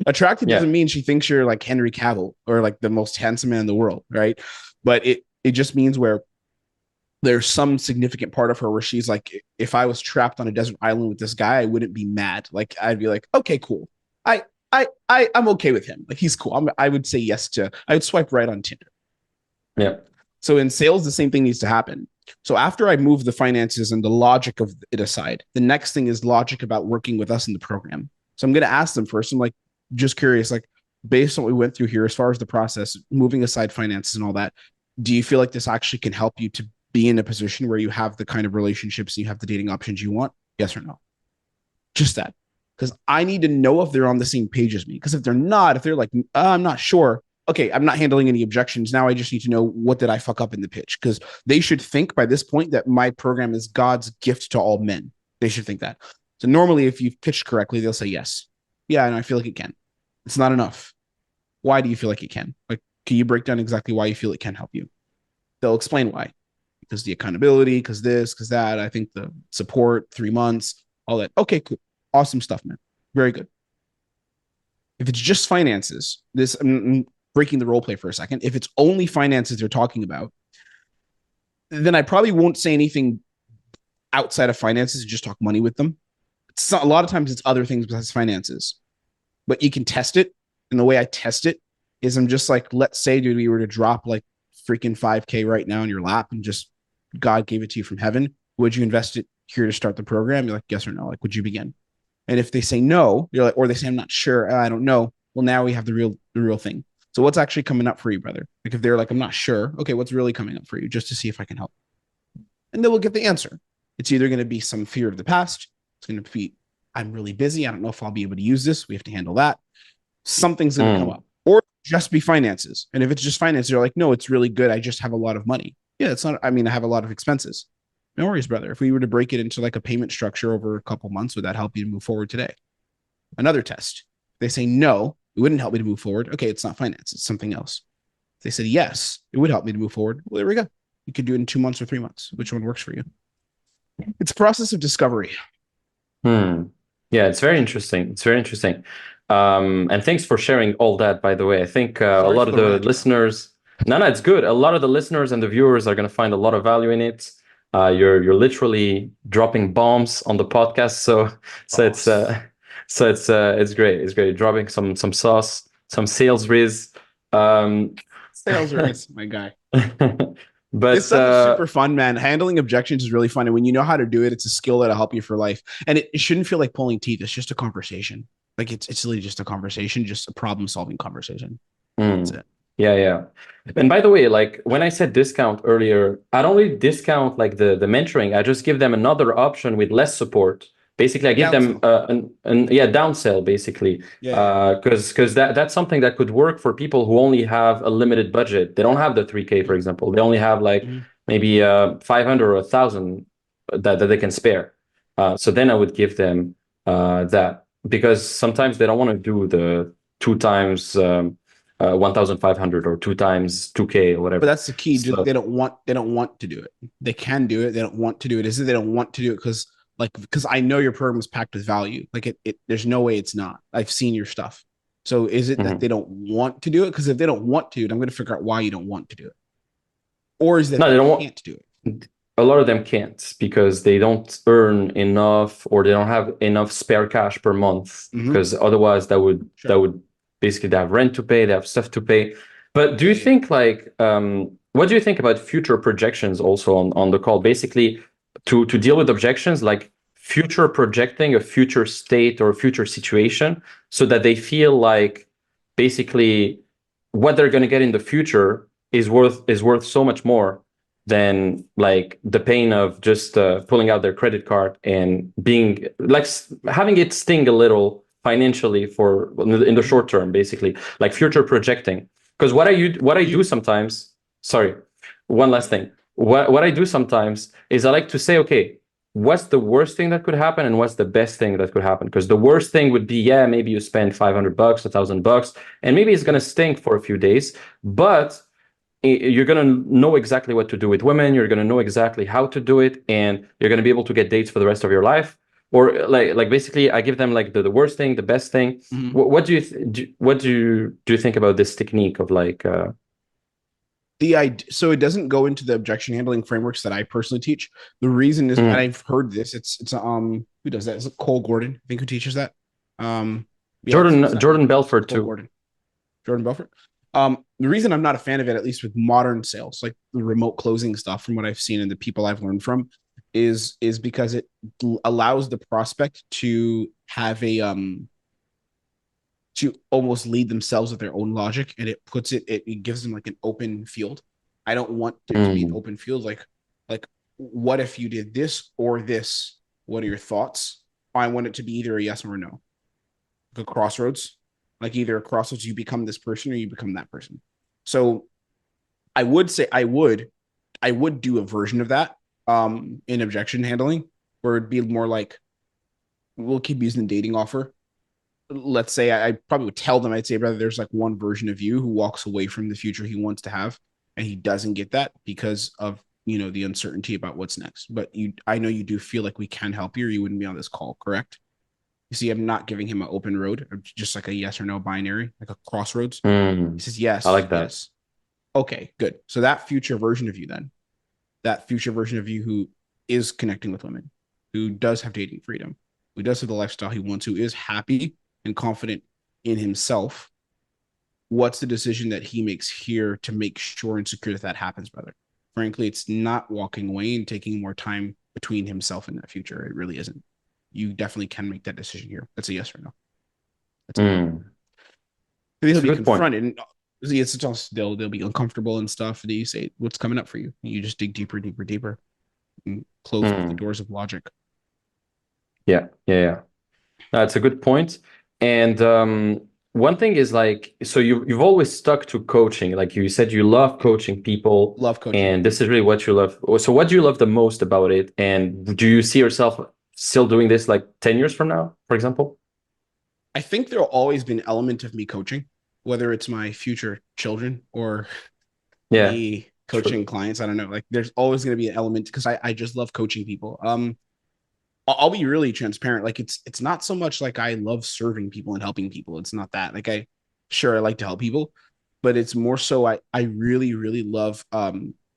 Attracted Yeah. doesn't mean she thinks you're like Henry Cavill or like the most handsome man in the world, right? But it just means where there's some significant part of her where she's like, if I was trapped on a desert island with this guy, I wouldn't be mad. Like, I'd be like, okay, cool. I'm okay with him. Like, he's cool. I would say yes to. I would swipe right on Tinder. Yeah. So in sales, the same thing needs to happen. So after I move the finances and the logic of it aside, the next thing is logic about working with us in the program. So I'm going to ask them first. I'm like, just curious, like, based on what we went through here, as far as the process, moving aside finances and all that, do you feel like this actually can help you to be in a position where you have the kind of relationships and you have the dating options you want? Yes or no? Just that. Because I need to know if they're on the same page as me. Because if they're not, if they're like, I'm not sure, okay, I'm not handling any objections. Now I just need to know, what did I fuck up in the pitch? Because they should think by this point that my program is God's gift to all men. They should think that. So normally, if you've pitched correctly, they'll say yes. Yeah, and I feel like it can. It's not enough. Why do you feel like it can? Like, can you break down exactly why you feel it can help you? They'll explain why. because the accountability, because this, because that. I think the support, 3 months, all that. Okay, cool. Awesome stuff, man. Very good. If it's just finances, I'm breaking the role play for a second. If it's only finances they're talking about, then I probably won't say anything outside of finances and just talk money with them. A lot of times it's other things besides finances, but you can test it. And the way I test it is I'm just like, let's say, dude, we were to drop like freaking 5K right now in your lap and just God gave it to you from heaven. Would you invest it here to start the program? You're like, yes or no? Like, would you begin? And if they say no, you're like, or they say, I'm not sure, I don't know. Well, now we have the real thing. So what's actually coming up for you, brother? Like if they're like, I'm not sure. Okay, what's really coming up for you? Just to see if I can help. And then we'll get the answer. It's either going to be some fear of the past. It's going to be, I'm really busy. I don't know if I'll be able to use this. We have to handle that. Something's going to come up. Or just be finances. And if it's just finances, you're like, no, it's really good. I just have a lot of money. Yeah, it's not, I mean, I have a lot of expenses. No worries, brother. If we were to break it into like a payment structure over a couple months, would that help you to move forward today? Another test. They say no, it wouldn't help me to move forward. Okay, it's not finance, it's something else. If they said yes, it would help me to move forward. Well, there we go. You could do it in 2 months or 3 months. Which one works for you? It's a process of discovery. Yeah, it's very interesting. It's very interesting. And thanks for sharing all that, by the way. I think a Sorry lot for of the the rant. listeners, no, it's good. A lot of the listeners and the viewers are going to find a lot of value in it. You're literally dropping bombs on the podcast, so it's Boss. it's great. It's great. Dropping some sauce, some sales riz. Sales race, my guy. This But stuff is super fun, man. Handling objections is really fun. And when you know how to do it, it's a skill that'll help you for life. And it shouldn't feel like pulling teeth. It's just a conversation. Like it's really just a conversation, just a problem solving conversation. That's mm, it. yeah, yeah. And by the way, like when I said discount earlier, I don't really discount like the mentoring. I just give them another option with less support. Basically, I give them Downsell. an yeah, downsell basically. Yeah, yeah. Because that's something that could work for people who only have a limited budget. They don't have the 3K, for Mhm. example. They only have like Mhm. maybe 500 or 1,000 that they can spare. So then I would give them that because sometimes they don't want to do the two times 1,500 or two times 2K or But whatever. that's the key. So They don't want to do it. They can do it. They don't want to do it. Is it they don't want to do it because I know your program is packed with value. Like it there's no way it's not. I've seen your stuff. So is it that mhm. they don't want to do it? Because if they don't want to, I'm going to figure out why you don't want to do it. Or is that No, they they don't want. can't do it? A lot of them can't because they don't earn enough or they don't have enough spare cash per month. Mm-hmm. Because otherwise, that Sure. would basically they have rent to pay, they have stuff to pay. But do Yeah, you yeah. think like what do you think about future projections also on the call? Basically, to deal with objections, like future projecting a future state or a future situation, so that they feel like basically what they're going to get in the future is worth so much more than like the pain of just pulling out their credit card and being like having it sting a little financially for in the Mm-hmm. short term, basically like future projecting. Because what I do You. sometimes, sorry, one last thing. What I do sometimes is I like to say, okay, what's the worst thing that could happen and what's the best thing that could happen? Because the worst thing would be, yeah, maybe you spend $500, $1,000, and maybe it's gonna stink for a few days, but you're going to know exactly what to do with women. You're going to know exactly how to do it, and you're going to be able to get dates for the rest of your life. Or like basically, I give them like the worst thing, the best thing. Mm-hmm. What do you think about this technique of like? The idea, so it doesn't go into the objection handling frameworks that I personally teach. The reason is, and Mm, I've heard this, it's who does that? Is it Cole Gordon? I think who teaches that. Yeah, it's Jordan that Jordan it's Belfort Cole too. Gordon, Jordan Belfort. The reason I'm not a fan of it, at least with modern sales, like the remote closing stuff, from what I've seen and the people I've learned from, is because it allows the prospect to have a to almost lead themselves with their own logic, and it gives them like an open field. I don't want there to be an Mm, open field like what if you did this or this? What are your thoughts? I want it to be either a yes or a no. Like a crossroads. Like either a crossroads, you become this person or you become that person. So I would say I would do a version of that in objection handling, where it'd be more like we'll keep using the dating offer. Let's say I probably would tell them, I'd say, brother, there's like one version of you who walks away from the future he wants to have, and he doesn't get that because of the uncertainty about what's next. But I know you do feel like we can help you, or you wouldn't be on this call, correct? You see, I'm not giving him an open road, just like a yes or no binary, like a crossroads. He Mm. says I yes, like that. yes. Okay, good. So that future version of you, then, that future version of you who is connecting with women, who does have dating freedom, who does have the lifestyle he wants, who is happy and confident in himself, what's the decision that he makes here to make sure and secure that that happens, brother? Frankly, it's not walking away and taking more time between himself and that future. It really isn't. You definitely can make that decision here. That's a yes or no. That's a no. Mm. He'll It's a be good point. confronted. And it's also, they'll be uncomfortable and stuff. And you say, "What's coming up for you?" And you just dig deeper, deeper, deeper, and close the Mm. doors of logic. Yeah, yeah, yeah. That's a good point. And one thing is like, so you've always stuck to coaching. Like you said, you love coaching people, Love coaching. and this is really what you love. So what do you love the most about it? And do you see yourself still doing this like 10 years from now, for example? I think there'll always be an element of me coaching, whether it's my future children or Yeah, me true. coaching clients. I don't know. Like there's always going to be an element because I just love coaching people. I'll be really transparent. Like it's not so much like I love serving people and helping people. It's not that. Like I like to help people, but it's more so I really really love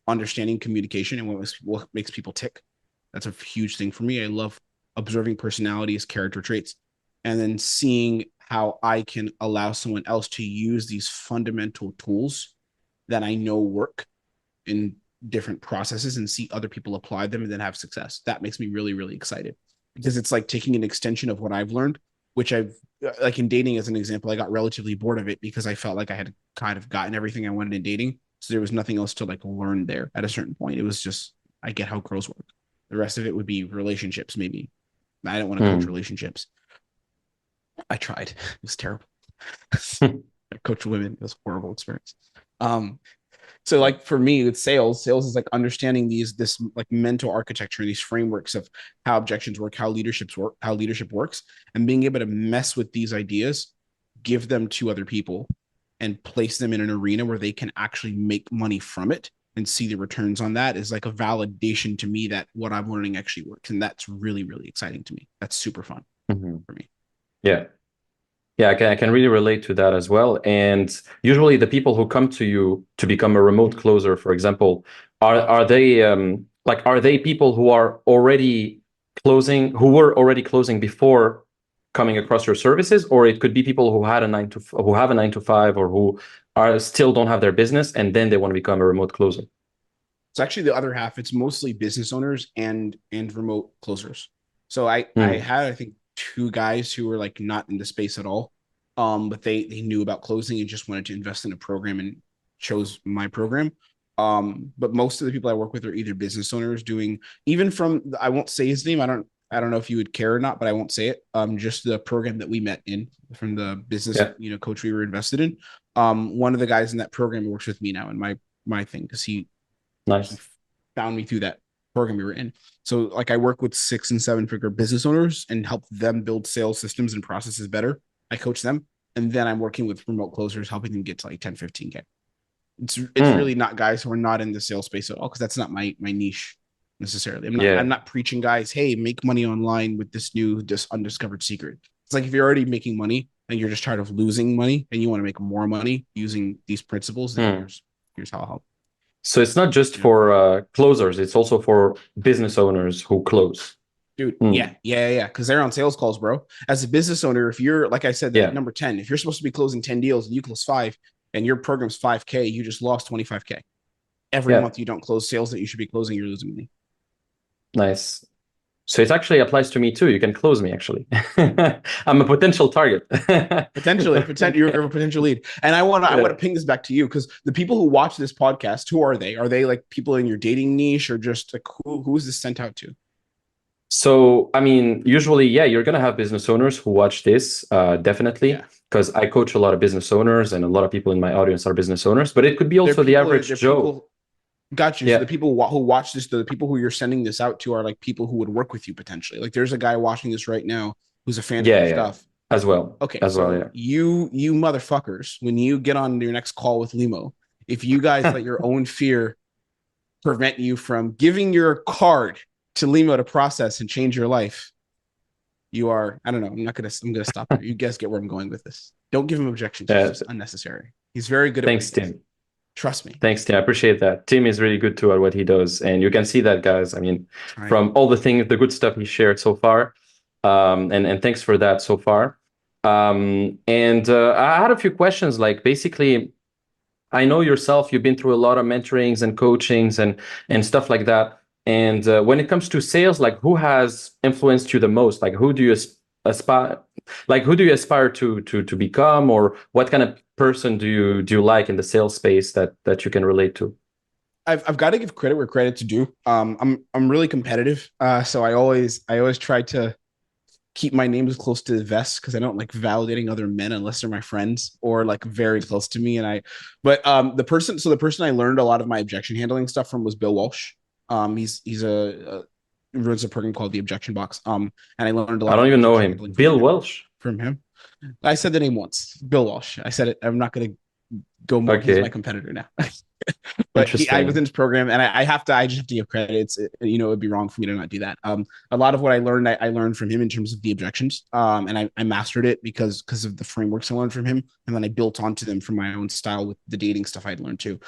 understanding communication and what makes people tick. That's a huge thing for me. I love observing personalities, character traits, and then seeing how I can allow someone else to use these fundamental tools that I know work in different processes and see other people apply them and then have success. That makes me really, really excited because it's like taking an extension of what I've learned, which I've like in dating as an example, I got relatively bored of it because I felt like I had kind of gotten everything I wanted in dating. So there was nothing else to like learn there at a certain point. It was just, I get how girls work. The rest of it would be relationships, maybe. I don't want to coach Mm. relationships. I tried. It was terrible. I coached women. It was a horrible experience. Um, so like for me with sales is like understanding this like mental architecture, these frameworks of how objections work, how leadership works, and being able to mess with these ideas, give them to other people, and place them in an arena where they can actually make money from it and see the returns on that is like a validation to me that what I'm learning actually works, and that's really really exciting to me. That's super fun Mhm. for me. Yeah. Yeah, I can really relate to that as well. And usually the people who come to you to become a remote Mm-hmm. closer, for example, are they like are they people who are already closing, who were already closing before coming across your services, or it could be people who had a who have a 9 to 5 or who are still don't have their business and then they want to become a remote closer. It's actually the other half. It's mostly business owners and remote closers. So I Mm, had I think two guys who were like not in the space at all, but they knew about closing and just wanted to invest in a program and chose my program. But most of the people I work with are either business owners doing even from I won't say his name. I don't know if you would care or not, but I won't say it. Just the program that we met in from the business yeah, coach we were invested in. One of the guys in that program works with me now in my thing because he nice. found me through that program we were in. So like I work with 6 and 7 figure business owners and help them build sales systems and processes better. I coach them. And then I'm working with remote closers, helping them get to like 10, 15K. It's Mm, really not guys who are not in the sales space at all, because that's not my niche necessarily. I'm yeah. not preaching guys, hey, make money online with this new just undiscovered secret. It's like if you're already making money and you're just tired of losing money and you want to make more money using these principles, then Mm. here's how I'll help. So it's not just You know? for closers, it's also for business owners who close. Dude, yeah, Mm, yeah, yeah. Because they're on sales calls, bro. As a business owner, if you're like I said, that yeah, number 10, if you're supposed to be closing 10 deals and you close five and your program's 5K, you just lost 25K. Every yeah, month you don't close sales that you should be closing, you're losing money. nice. So it actually applies to me too. You can close me actually. I'm a potential target. You're a potential lead. And I want to Yeah. ping this back to you because the people who watch this podcast, who are they? Are they like people in your dating niche or just like who is this sent out to? So, I mean, usually, yeah, you're gonna have business owners who watch this, Yeah. definitely, because I coach a lot of business owners and a lot of people in my audience are business owners, but it could be also the average They're Joe. people. Got you. So the Yeah, people who watch this, the people who you're sending this out to are like people who would work with you potentially. Like there's a guy watching this right now who's a fan of yeah, your yeah, stuff. Okay, as well, so yeah. you motherfuckers, when you get on your next call with Limo, if you guys let your own fear prevent you from giving your card to Limo to process and change your life, you are, I don't know, I'm gonna stop there. You guys get where I'm going with this. Don't give him objections. It's just unnecessary. He's very good at Thanks, Tim. Trust me. Thanks, Tim. I appreciate that. Tim is really good too at what he does, and you can see that, guys. I mean, from all the things, the good stuff he shared so far, and thanks for that so far. And I had a few questions. Like, basically, I know yourself. You've been through a lot of mentorings and coachings and stuff like that. And when it comes to sales, like, who has influenced you the most? Like, who do you aspire? Like, who do you aspire to become, or what kind of person do you like in the sales space that you can relate to? I've got to give credit where credit's due. I'm really competitive. So I always try to keep my name as close to the vest because I don't like validating other men unless they're my friends or like very close to me. But the person I learned a lot of my objection handling stuff from was Bill Walsh. He's a runs a program called the Objection Box. And I learned a lot. I don't even know him. Bill Welsh. From him. I said the name once. Bill Walsh. I said it. I'm not going to go more. Okay. He's my competitor now. But I was in this program, and I just have to give credit. It'd be wrong for me to not do that. A lot of what I learned from him in terms of the objections. And I mastered it because of the frameworks I learned from him, and then I built onto them from my own style with the dating stuff I'd learned too.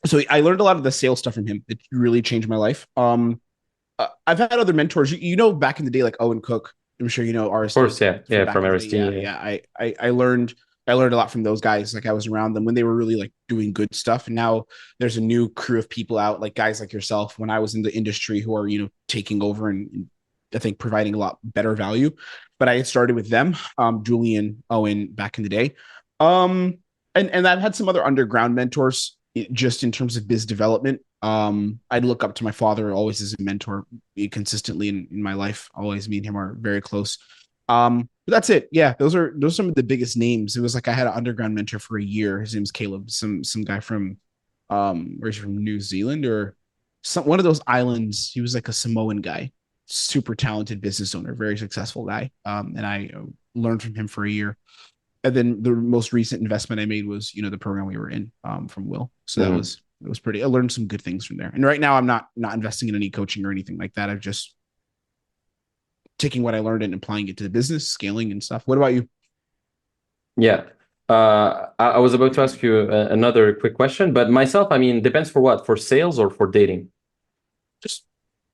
So I learned a lot of the sales stuff from him. It really changed my life. I've had other mentors. Back in the day, like Owen Cook. I'm sure you know RSD. Of course, yeah, from RSD. Yeah. I learned a lot from those guys. Like I was around them when they were really like doing good stuff. And now there's a new crew of people out, like guys like yourself, when I was in the industry, who are, taking over and I think providing a lot better value. But I started with them, Julian, Owen, back in the day. And I've had some other underground mentors just in terms of biz development. I'd look up to my father always as a mentor consistently in my life. Always me and him are very close. But that's it. Yeah, those are some of the biggest names. It was like I had an underground mentor for a year. His name's Caleb, some guy from where's he from, New Zealand or one of those islands. He was like a Samoan guy, super talented business owner, very successful guy. And I learned from him for a year. And then the most recent investment I made was, the program we were in from Will. So that was pretty. I learned some good things from there. And right now I'm not investing in any coaching or anything like that. I've just taking what I learned and applying it to the business, scaling and stuff. What about you? Yeah. I was about to ask you another quick question, but myself, I mean, depends for what? For sales or for dating? Just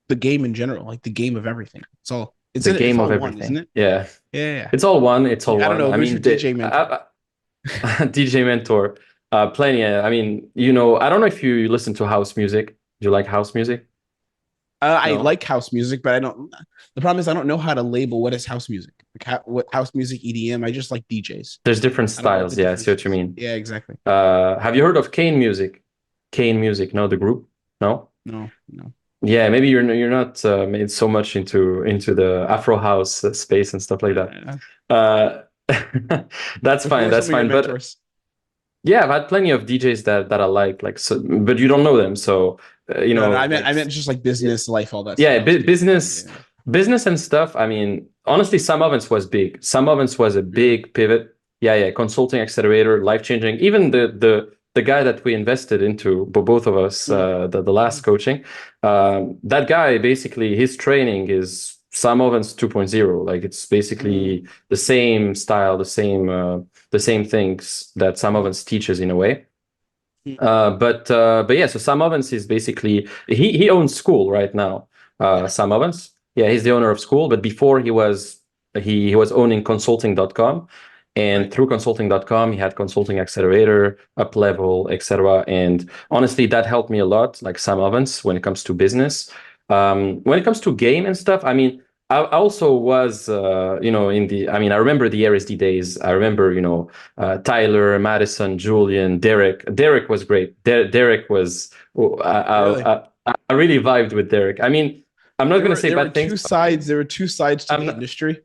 the game in general, like the game of everything. It's the game of everything, one, isn't it? Yeah. Yeah. It's all one. It's all one. I don't know. Who's your DJ mentor? DJ mentor. Plenty. I mean, I don't know if you listen to house music. Do you like house music? I like house music, but I don't. The problem is I don't know how to label what is house music. Like what house music, EDM. I just like DJs. There's different styles. Yeah, I see what you mean. Yeah, exactly. Have you heard of Kane Music? Kane Music, no, the group? No. Yeah, maybe you're not made so much into the Afro house space and stuff like that. That's fine. That's fine. But yeah, I've had plenty of DJs that I like so, but you don't know them, so No, I meant just like business, life, all that. Yeah, business and stuff. I mean, honestly, Sam Ovens was big. Sam Ovens was a big pivot. Yeah, consulting accelerator, life changing. Even the guy that we invested into, both of us, the last coaching, that guy basically his training is Sam Ovens 2.0. Like it's basically the same style, the same things that Sam Ovens teaches in a way. But yeah, so Sam Ovens is basically he owns School right now. Sam Ovens, yeah, he's the owner of School. But before he was owning consulting.com, and through consulting.com he had Consulting Accelerator, Up Level, etc. And honestly, that helped me a lot. Like Sam Ovens, when it comes to business, when it comes to game and stuff. I mean, I also was, I remember the RSD days. I remember, Tyler, Madison, Julian, Derek. Derek was great. Derek was, I really vibed with Derek. I mean, I'm not going to say bad things. There were two sides to the industry.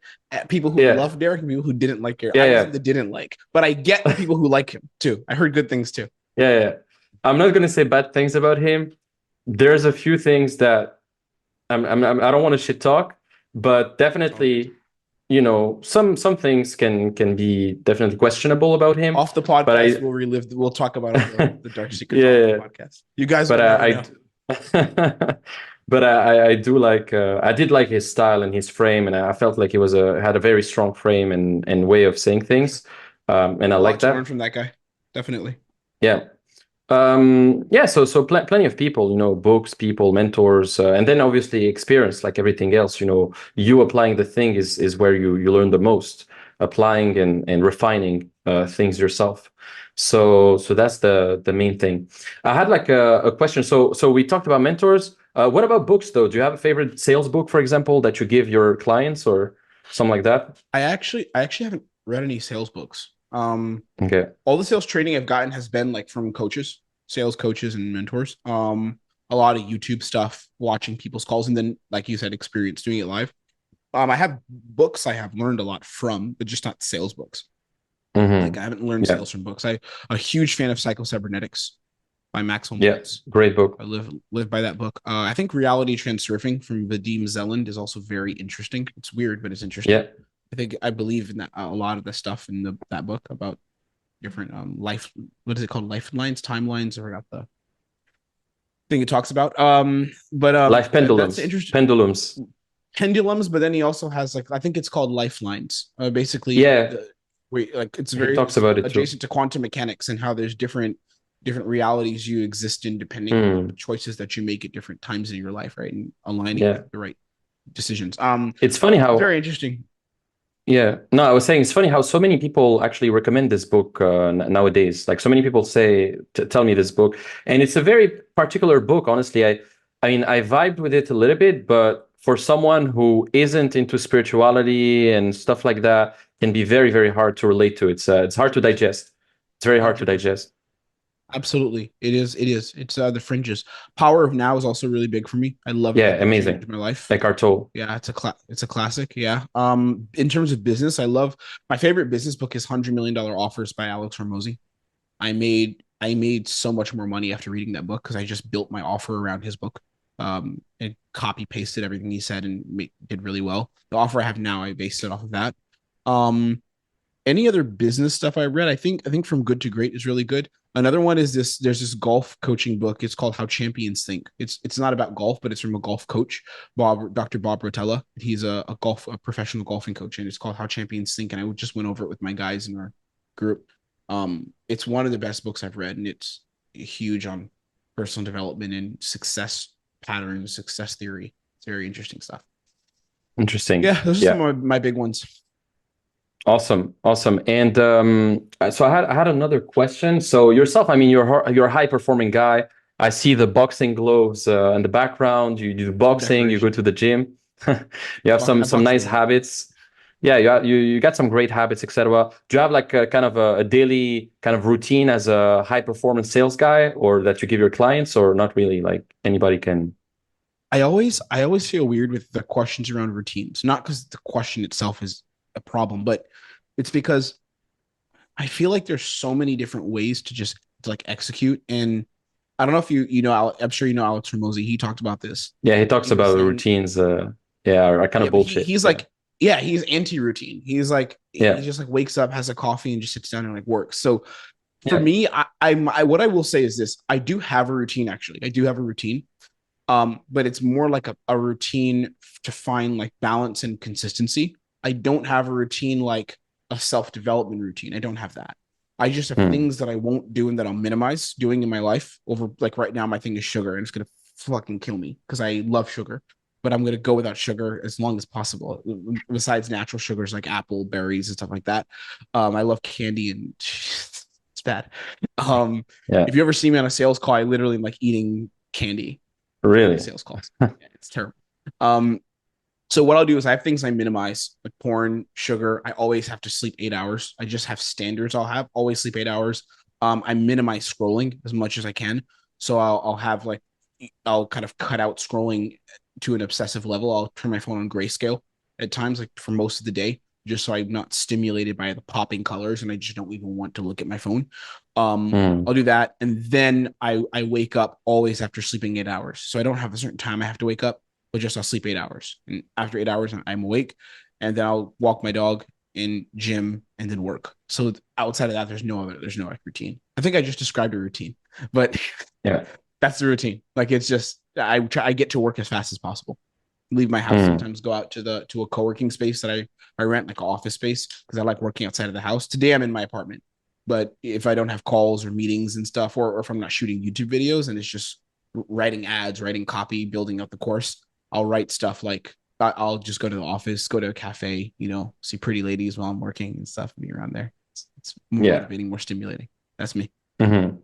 People who love Derek and people who didn't like Derek. I was the didn't like, but I get the people who like him too. I heard good things too. Yeah. I'm not going to say bad things about him. There's a few things that I don't want to shit talk. But definitely, some things can be definitely questionable about him, Off the but podcast, I we'll talk about all the dark secrets off the yeah, podcast. You guys but will never know. but I do like I did like his style and his frame, and I felt like he was a had a very strong frame and way of saying things, and I A like lot to learn that. from that guy. Definitely. Yeah. Yeah, so plenty of people, books, people, mentors, and then obviously experience, like everything else. You applying the thing is where you learn the most, applying and refining things yourself. So that's the main thing. I had like a question. So we talked about mentors. What about books though? Do you have a favorite sales book, for example, that you give your clients or something like that? I actually haven't read any sales books. Okay. All the sales training I've gotten has been like from coaches, sales coaches and mentors. A lot of YouTube stuff, watching people's calls, and then like you said, experience doing it live. I have books I have learned a lot from, but just not sales books. Like I Hmm. haven't learned Yeah. sales from books. I a huge fan of Psycho-Cybernetics by Maxwell Yeah. Maltz. Great book. I live by that book. I think Reality Transurfing from Vadim Zeland is also very interesting. It's weird, but it's interesting. Yeah. I believe in that a lot of the stuff in that book about different life. What is it called? Lifelines, timelines. I forgot the thing it talks about. But Life that's pendulums. interesting. Pendulums. Pendulums, but then he also has like I think it's called lifelines. Basically, Yeah, like it's he very talks about it too. adjacent to quantum mechanics and how there's different realities you exist in depending on the Mm, choices that you make at different times in your life, right? And aligning yeah. with the right decisions. It's funny Very how, interesting. yeah. No, I was saying it's funny how so many people actually recommend this book nowadays. Like so many people say, tell me this book. And it's a very particular book, honestly. I mean, I vibed with it a little bit, but for someone who isn't into spirituality and stuff like that, can be very, very hard to relate to. It's hard to digest. It's very hard to 100%. digest. Absolutely. It is. It is. It's the fringes. Power of Now is also really big for me. I love Yeah, that book changed amazing. my life. Eckhart Tolle. Yeah, it's a classic. Yeah. In terms of business, I love my favorite business book is $100 Million Offers by Alex Hormozy. I made so much more money after reading that book because I just built my offer around his book. And copy pasted everything he said and did really well. The offer I have now, I based it off of that. Um, any other business stuff I read, I think From Good to Great is really good. Another one is this. There's this golf coaching book. It's called How Champions Think. It's not about golf, but it's from a golf coach, Dr. Bob Rotella. He's a professional golfing coach, and it's called How Champions Think. And I just went over it with my guys in our group. It's one of the best books I've read, and it's huge on personal development and success patterns, success theory. It's very interesting stuff. Interesting. Yeah, those are Yeah. some of my big ones. Awesome, awesome. And so I had another question. So yourself, I mean, you're a high performing guy. I see the boxing gloves in the background. You do Some boxing. You go to decoration. the gym. You have I some box nice daily. habits. Yeah, you got some great habits, etc. Do you have like a kind of a daily kind of routine as a high performance sales guy, or that you give your clients, or not really? Like anybody can. I always feel weird with the questions around routines. Not because the question itself is a problem, but it's because I feel like there's so many different ways to like execute. And I don't know if I'm sure you know Alex Ramosi. He talked about this. Yeah, he talks He was about the saying, routines. Yeah, are kind yeah, of but he bullshit. he's Yeah, like, yeah, he's anti-routine. He's like, he yeah, just like wakes up, has a coffee, and just sits down and like works. So for yeah. me, what I will say is this: I do have a routine. Actually, I do have a routine. But it's more like a routine to find like balance and consistency. I don't have a routine like a self-development routine. I don't have that. I just have Hmm. things that I won't do and that I'll minimize doing in my life. Over like right now, my thing is sugar, and it's gonna fucking kill me because I love sugar. But I'm gonna go without sugar as long as possible. Besides natural sugars like apple, berries, and stuff like that. I love candy and it's bad. Um, Yeah, if you ever see me on a sales call, I literally am like eating candy on the really. sales calls. Yeah, it's terrible. Um, so what I'll do is I have things I minimize, like porn, sugar. I always have to sleep 8 hours. I just have standards. I'll have always sleep 8 hours. I minimize scrolling as much as I can. So I'll have like I'll kind of cut out scrolling to an obsessive level. I'll turn my phone on grayscale at times, like for most of the day, just so I'm not stimulated by the popping colors and I just don't even want to look at my phone. Hmm. I'll do that, and then I wake up always after sleeping 8 hours. So I don't have a certain time I have to wake up, but just I'll sleep 8 hours, and after 8 hours I'm awake. and then I'll walk my dog in gym and then work. So outside of that, there's no like routine. I think I just described a routine, but Yeah. that's the routine. Like it's just I get to work as fast as possible. Leave my house Mm. sometimes, go out to a co-working space that I rent, like an office space, because I like working outside of the house. Today I'm in my apartment, but if I don't have calls or meetings and stuff, or if I'm not shooting YouTube videos and it's just writing ads, writing copy, building up the course, I'll write stuff like I'll just go to the office, go to a cafe, see pretty ladies while I'm working and stuff, and be around there. It's more Yeah. motivating, more stimulating. That's me. Hmm.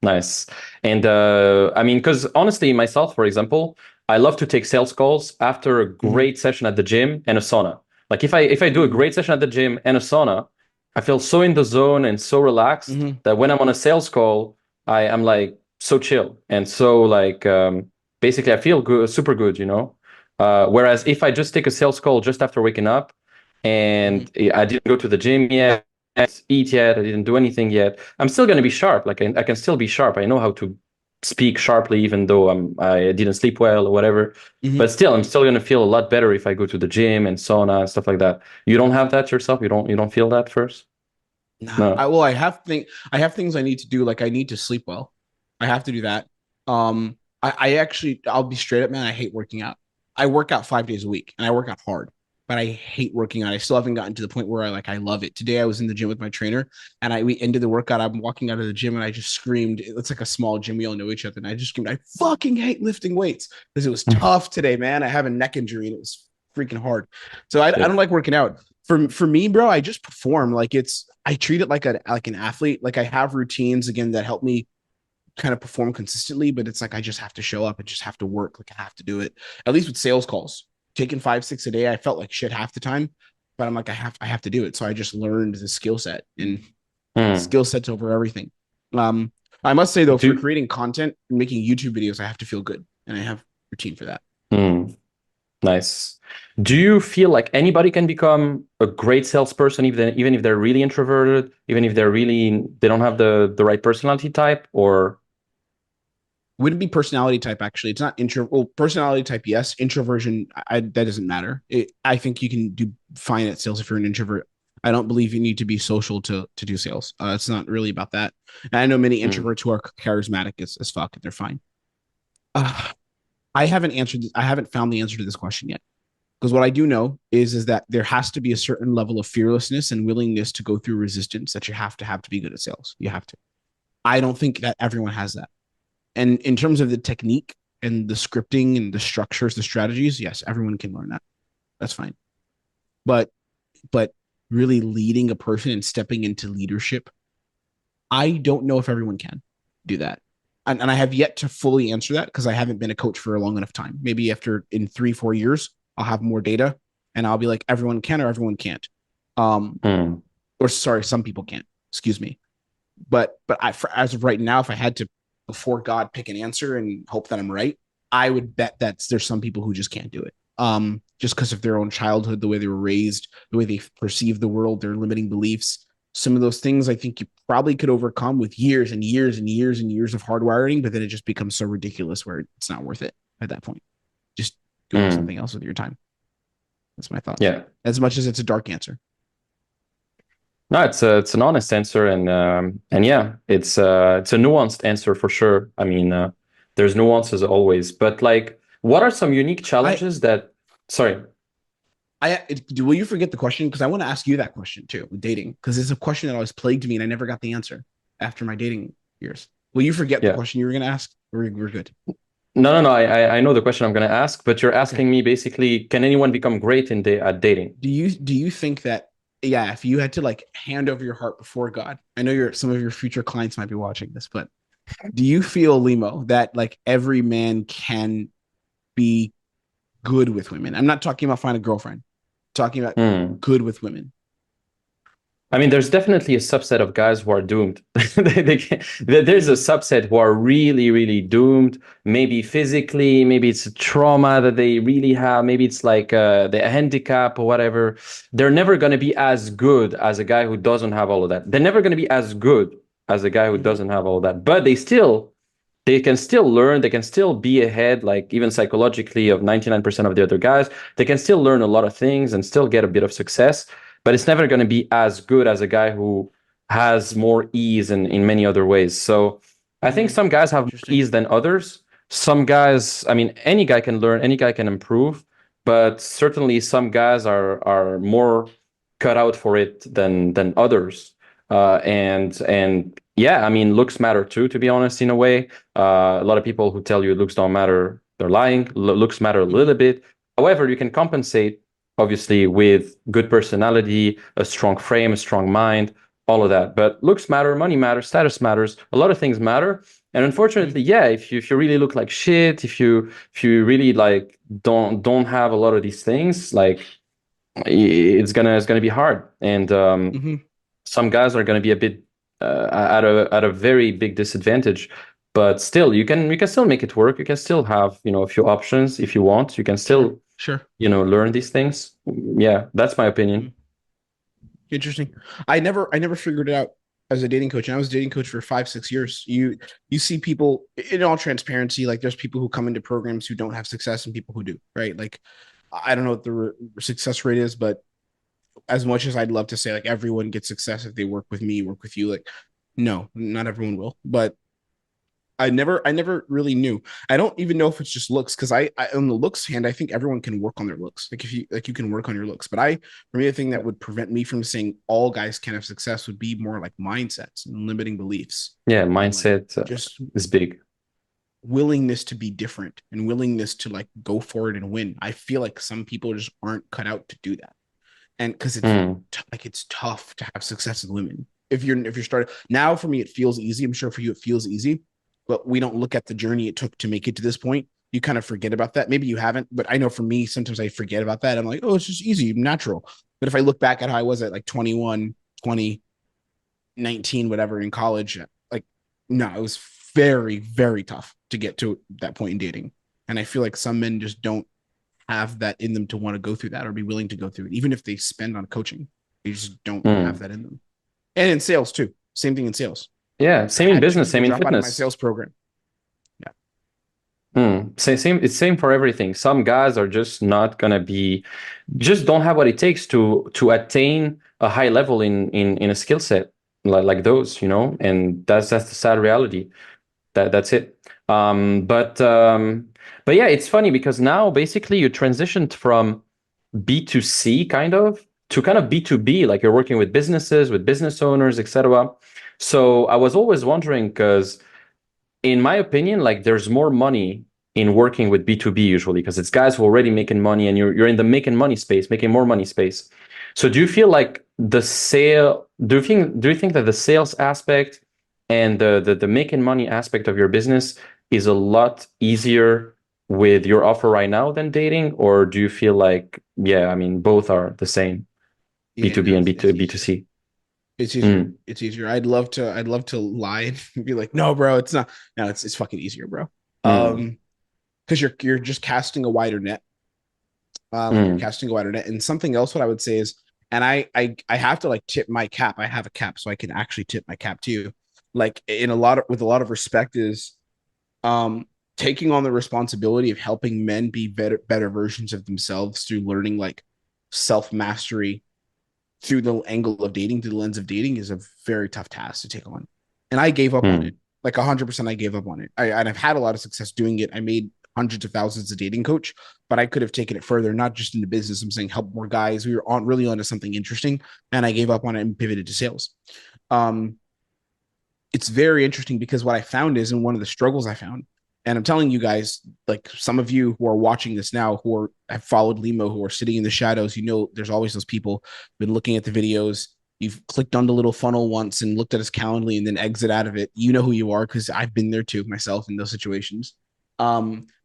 Nice. And I mean, because honestly, myself, for example, I love to take sales calls after a Mm-hmm. great session at the gym and a sauna. Like if I do a Mm-hmm. great session at the gym and a sauna, I feel so in the zone and so relaxed Mm-hmm. that when I'm on a sales call, I'm like so chill and so like basically I feel good, super good, you know. Whereas if I just take a sales call just after waking up Mm-hmm. and I didn't go to the gym yet, eat yet, I didn't do anything yet, I'm still going to be sharp. Like I can still be sharp. I know how to speak sharply, even though I didn't sleep well or whatever. Mm-hmm. But still, I'm still going to feel a lot better if I go to the gym and sauna and stuff like that. You don't have that yourself? You don't feel that first? Nah, No. I have things I need to do. Like I need to sleep well. I have to do that. I actually I'll be straight up, man. I hate working out. I work out 5 days a week and I work out hard, but I hate working out. I still haven't gotten to the point where I love it. Today I was in the gym with my trainer and we ended the workout. I'm walking out of the gym and I just screamed. It's like a small gym. We all know each other. And I just screamed, I fucking hate lifting weights because it was tough today, man. I have a neck injury and it was freaking hard. So I don't Shit. like working out. For me, bro, I just perform like I treat it like an athlete. Like I have routines again that help me kind of perform consistently, but it's like I just have to show up and just have to work. Like I have to do it. At least with sales calls, taking 5, 6 a day, I felt like shit half the time, but I'm like I have to do it. So I just learned the skill set, and Mm. skill sets over everything. Um, I must say though, for Do creating content and making YouTube videos, I have to feel good, and I have routine for that. mm. Nice. Do you feel like anybody can become a great salesperson, even if they're really introverted, even if they don't have the right personality type, or Would it be personality type? Actually, it's not intro. Well, personality type, yes. Introversion, that doesn't matter. I think you can do fine at sales if you're an introvert. I don't believe you need to be social to do sales. It's not really about that. And I know many mm, introverts who are charismatic as fuck, and they're fine. Uh, I haven't answered. I haven't found the answer to this question yet. Because what I do know is that there has to be a certain level of fearlessness and willingness to go through resistance that you have to be good at sales. You have to. I don't think that everyone has that. And in terms of the technique and the scripting and the structures, the strategies, yes, everyone can learn that. That's fine. But but really leading a person and stepping into leadership, I don't know if everyone can do that. And I have yet to fully answer that because I haven't been a coach for a long enough time. Maybe after in 3, 4 years, I'll have more data and I'll be like, everyone can or everyone can't. Um, mm, or sorry, some people can't. Excuse me. But as of right now, if I had to before God pick an answer and hope that I'm right, I would bet that there's some people who just can't do it. Just because of their own childhood, the way they were raised, the way they perceive the world, their limiting beliefs. Some of those things I think you probably could overcome with years and years and years and years of hardwiring, but then it just becomes so ridiculous where it's not worth it at that point. Just go do mm. something else with your time. That's my thoughts. Yeah. As much as it's a dark answer. No, it's an honest answer, and yeah, it's a nuanced answer for sure. I mean, there's nuances always, but like, what are some unique I challenges that? Sorry. will you forget the question? Because I want to ask you that question too with dating, because it's a question that always plagued me and I never got the answer after my dating years. Will you forget the Yeah. question you were going to ask? We're good. No, no, no. I know the question I'm going to ask, but you're Okay. asking me basically, can anyone become great at dating? Do you think that, yeah, if you had to like hand over your heart before God, I know some of your future clients might be watching this, but do you feel, Limo, that like every man can be good with women? I'm not talking about finding a girlfriend, I'm talking about Hmm. good with women. I mean, there's definitely a subset of guys who are doomed. There's a subset who are really, really doomed. Maybe physically, maybe it's a trauma that they really have. Maybe it's like the handicap or whatever. They're never going to be as good as a guy who doesn't have all of that. They're never going to be as good as a guy who Mm-hmm. doesn't have all of that. But they still they can still learn, they can still be ahead, like even psychologically, of 99% of the other guys. They can still learn a lot of things and still get a bit of success, but it's never going to be as good as a guy who has more ease in many other ways. So I think some guys have more Interesting. ease than others. Some guys, I mean, any guy can learn, any guy can improve, but certainly some guys are more cut out for it than others. And yeah, I mean, looks matter too, to be honest, in a way. A lot of people who tell you looks don't matter, they're lying. Looks matter a Mhm. little bit. However, you can compensate, obviously, with good personality, a strong frame, a strong mind, all of that. But looks matter, money matters, status matters, a lot of things matter. And Mhm. unfortunately, yeah, if you really look like shit, if you really like don't have a lot of these things, like it's gonna be hard. And Mhm. some guys are going to be a bit at a very big disadvantage, but still you can still make it work. You can still have a few options if you want. You can Sure. still Sure. learn these things. Yeah, that's my opinion. Mhm. Interesting. I never figured it out as a dating coach. And I was a dating coach for 5, 6 years. You see people in all transparency, like there's people who come into programs who don't have success and people who do, right? Like I don't know what the success rate is, but as much as I'd love to say like everyone gets success if they work with me, work with you, like no, not everyone will. But I never really knew. I don't even know if it's just looks because I on the looks hand, I think everyone can work on their looks. Like if you like you can work on your looks. But for me, the thing that would prevent me from saying all guys can have success would be more like mindsets and limiting beliefs Yeah, and like mindset just is big. willingness to be different and willingness to like go for it and win. I feel like some people just aren't cut out to do that. And because Mm, like it's tough to have success with women. If you're starting now, for me it feels easy. I'm sure for you it feels easy, but we don't look at the journey it took to make it to this point. You kind of forget about that. Maybe you haven't, but I know for me sometimes I forget about that. I'm like, oh, it's just easy, natural. But if I look back at how I was at like 21, 20, 19, whatever in college, like no, it was very, very tough to get to that point in dating. And I feel like some men just don't have that in them to want to go through that or be willing to go through it, even if they spend on coaching. They just don't have mm. that in them. And in sales too. Same thing in sales. Yeah, I same in had two business, people same in drop out of my fitness. sales program. Yeah. Same. It's same for everything. Some guys are just not gonna be, just don't have what it takes to attain a high level in a skill set like those, and that's the sad reality. That's it. But yeah, it's funny because now basically you transitioned from B2C kind of to kind of B2B, like you're working with businesses, with business owners, etc. So I was always wondering because in my opinion, like there's more money in working with B2B usually because it's guys who are already making money and you're in the making money space, making more money space. So do you feel like do you think that the sales aspect and the making money aspect of your business is a lot easier with your offer right now than dating? Or do you feel like, yeah, I mean, both are the same, Yeah, B2B no, and it's B2, easier. B2C? It's easier. Mm, It's easier. I'd love to lie and be like, no, bro, it's not. No, it's fucking easier, bro. mm, Because you're just casting a wider net. You're mm, casting a wider net. And something else, what I would say is, and I have to like tip my cap. I have a cap, so I can actually tip my cap to you. Like in a lot of with a lot of respect is um taking on the responsibility of helping men be better versions of themselves through learning like self mastery through the angle of dating, through the lens of dating, is a very tough task to take on. And I gave up on mm, it. Like 100%, I gave up on it. And I've had a lot of success doing it. I made hundreds of thousands as a dating coach, but I could have taken it further, not just into business. I'm saying help more guys. We were on really onto something interesting, and I gave up on it and pivoted to sales. Um, it's very interesting because what I found is, and one of the struggles I found, and I'm telling you guys, like some of you who are watching this now, have followed Limo, who are sitting in the shadows, there's always those people been looking at the videos. You've clicked on the little funnel once and looked at his Calendly and then exit out of it. You know who you are because I've been there too myself in those situations.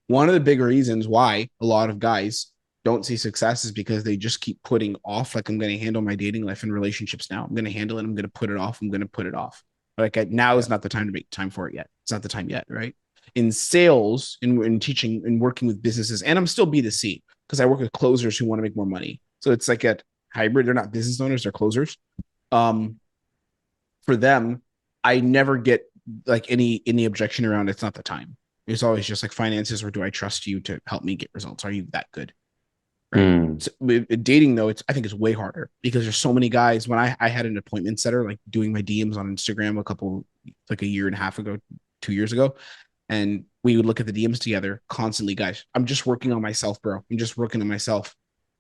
One of the big reasons why a lot of guys don't see success is because they just keep putting off. Like, I'm going to handle my dating life and relationships now. I'm going to handle it. I'm going to put it off. I'm going to put it off. Like now yeah. is not the time to make time for it yet. It's not the time yet, right? In sales, in teaching and working with businesses, and I'm still B2C because I work with closers who want to make more money. So it's like a hybrid. They're not business owners, they're closers. Um, for them, I never get like any objection around it's not the time. It's always just like finances, or do I trust you to help me get results? Are you that good? Right. Mm. So with dating though, I think it's way harder because there's so many guys. When I had an appointment setter, like doing my DMs on Instagram like a year and a half ago, 2 years ago, and we would look at the DMs together constantly, guys. I'm just working on myself, bro. I'm just working on myself.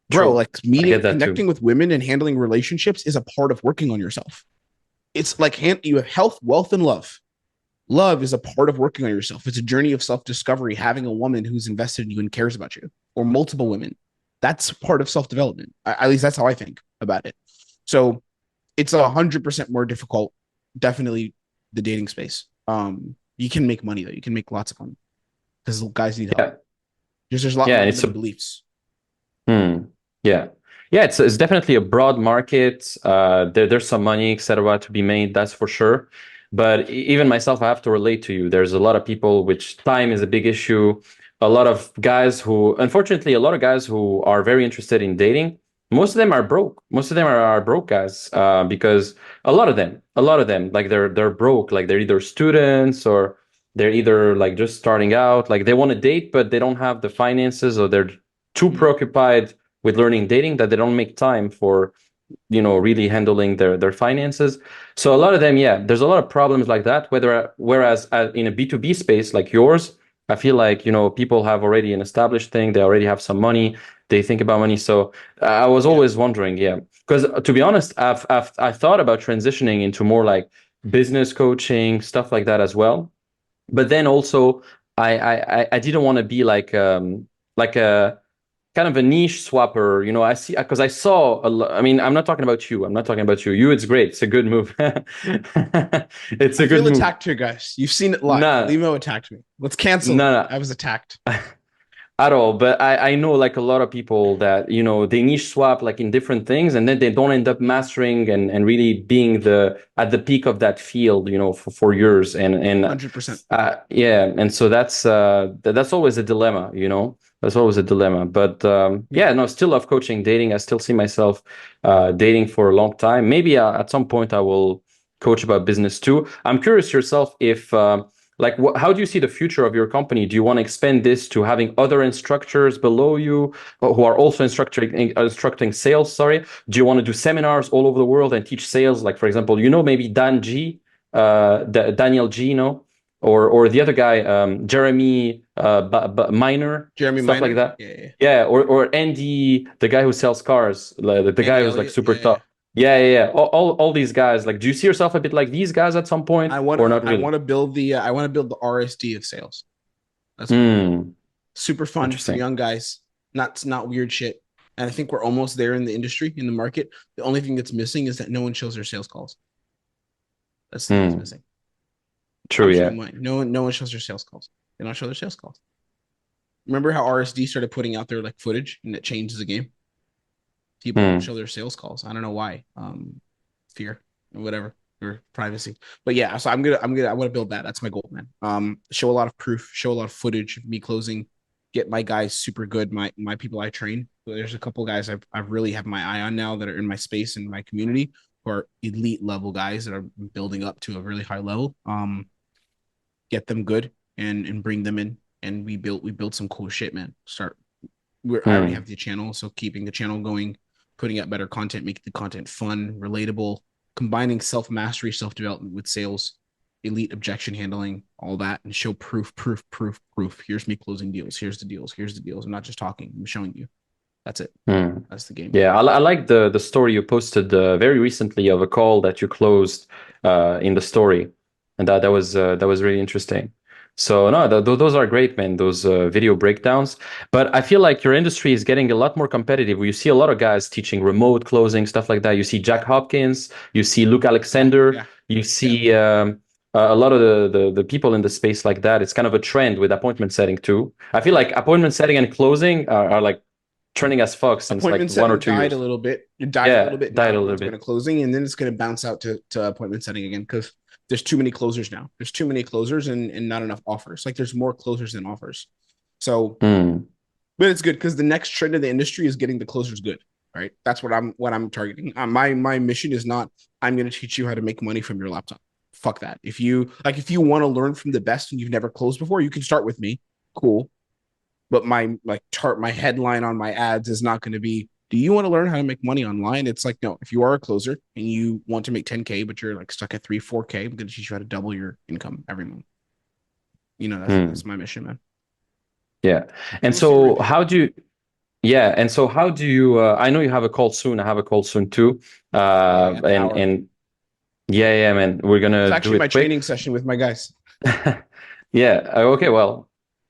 Bro, True. like I meeting, get that too. connecting with women and handling relationships is a part of working on yourself. It's like you have health, wealth, and love. Love is a part of working on yourself. It's a journey of self-discovery, having a woman who's invested in you and cares about you, or multiple women. That's part of self-development. At least that's how I think about it. So it's 100% more difficult. Definitely the dating space. You can make money though. You can make lots of money because guys need help. Yeah. Just there's a lot Yeah, more and it's limiting a beliefs. Hmm. Yeah. Yeah, it's definitely a broad market. There's some money, etc., to be made, that's for sure. But even myself, I have to relate to you. There's a lot of people which time is a big issue. A lot of guys who, unfortunately, a lot of guys who are very interested in dating, most of them are broke. Most of them are broke guys, because a lot of them, like they're broke, like they're either students or they're either like just starting out, like they want to date, but they don't have the finances, or they're too Mm. preoccupied with learning dating that they don't make time for really handling their finances. So a lot of them, yeah, there's a lot of problems like that, whereas in a B2B space like yours, I feel like people have already an established thing, they already have some money, they think about money. So I was Yeah. always wondering, yeah, because to be honest, I thought about transitioning into more like business coaching, stuff like that as well. But then also I didn't want to be like a kind of a niche swapper. I see, because I saw I mean, I'm not talking about you. I'm not talking about you. It's great. It's a good move. It's I a good feel move. attacked here, guys. You've seen it live. Nah, Limo attacked me. Let's cancel it. nah, I was attacked. at all. But I know like a lot of people that, they niche swap like in different things, and then they don't end up mastering and really being at the peak of that field, for years. And 100%. yeah, and so that's always a dilemma. That's always a dilemma. But Yeah. yeah, no, still love coaching, dating. I still see myself dating for a long time. Maybe at some point I will coach about business too. I'm curious yourself if like how do you see the future of your company? Do you want to expand this to having other instructors below you who are also instructing sales? Sorry. Do you want to do seminars all over the world and teach sales? Like, for example, maybe Daniel G, or the other guy, Jeremy Miner, Jeremy stuff like Miner. that. Yeah, yeah. Yeah, or Andy, the guy who sells cars, the guy Andy who's like Elliott. super Yeah, yeah. tough. Yeah, yeah, yeah. All these guys. Like, do you see yourself a bit like these guys at some point, or not I really? want to build the RSD of sales. That's what I want. Hmm. Super fun for Interesting. young guys. Not weird shit. And I think we're almost there in the industry, in the market. The only thing that's missing is that no one shows their sales calls. That's the thing that's Hmm. missing. True. I'm Yeah. showing mine. No one shows their sales calls. They don't show their sales calls. Remember how RSD started putting out their like footage and it changes the game? People don't Hmm. show their sales calls. I don't know why. Fear or whatever, or privacy. But yeah, so I want to build that. That's my goal, man. Show a lot of proof, show a lot of footage of me closing, get my guys super good, my people I train. So there's a couple guys I've really have my eye on now that are in my space and my community who are elite level guys that are building up to a really high level. Get them good and bring them in, and we built some cool shit, man. I already Hmm. have the channel, so keeping the channel going, putting out better content, making the content fun, relatable, combining self mastery, self development with sales, elite objection handling, all that, and show proof, proof, proof, proof. Here's me closing deals. Here's the deals. Here's the deals. I'm not just talking. I'm showing you. That's it. Hmm. That's the game. Yeah, I like the story you posted very recently of a call that you closed in the story, and that was really interesting. So no, those are great, man. Those video breakdowns. But I feel like your industry is getting a lot more competitive. You see a lot of guys teaching remote closing, stuff like that. You see Jack Hopkins, you see Luke Yeah, Alexander, yeah, you yeah. see a lot of the people in the space like that. It's kind of a trend with appointment setting too. I feel like appointment setting and closing are like trending as fuck since like Appointment 1 or setting 2 years. died a little bit. It died a little Yeah, bit. Now died a little everyone's going to bit. closing, and then it's going to bounce out to appointment setting again because there's too many closers now. There's too many closers and not enough offers. Like there's more closers than offers. So, Hmm. but it's good because the next trend in the industry is getting the closers good. Right. That's what I'm targeting. My mission is not I'm going to teach you how to make money from your laptop. fuck that. If you want to learn from the best and you've never closed before, you can start with me. Cool. But my headline on my ads is not going to be, do you want to learn how to make money online? It's like, no, if you are a closer and you want to make 10K, but you're like stuck at 3, 4K, I'm going to teach you how to double your income every month. You know, that's my mission, man. Yeah. And so how do you, yeah. And so how do you, I know you have a call soon. I have a call soon too. And yeah, man, we're going to do it actually my quick. training session with my guys. Yeah. Okay. Well,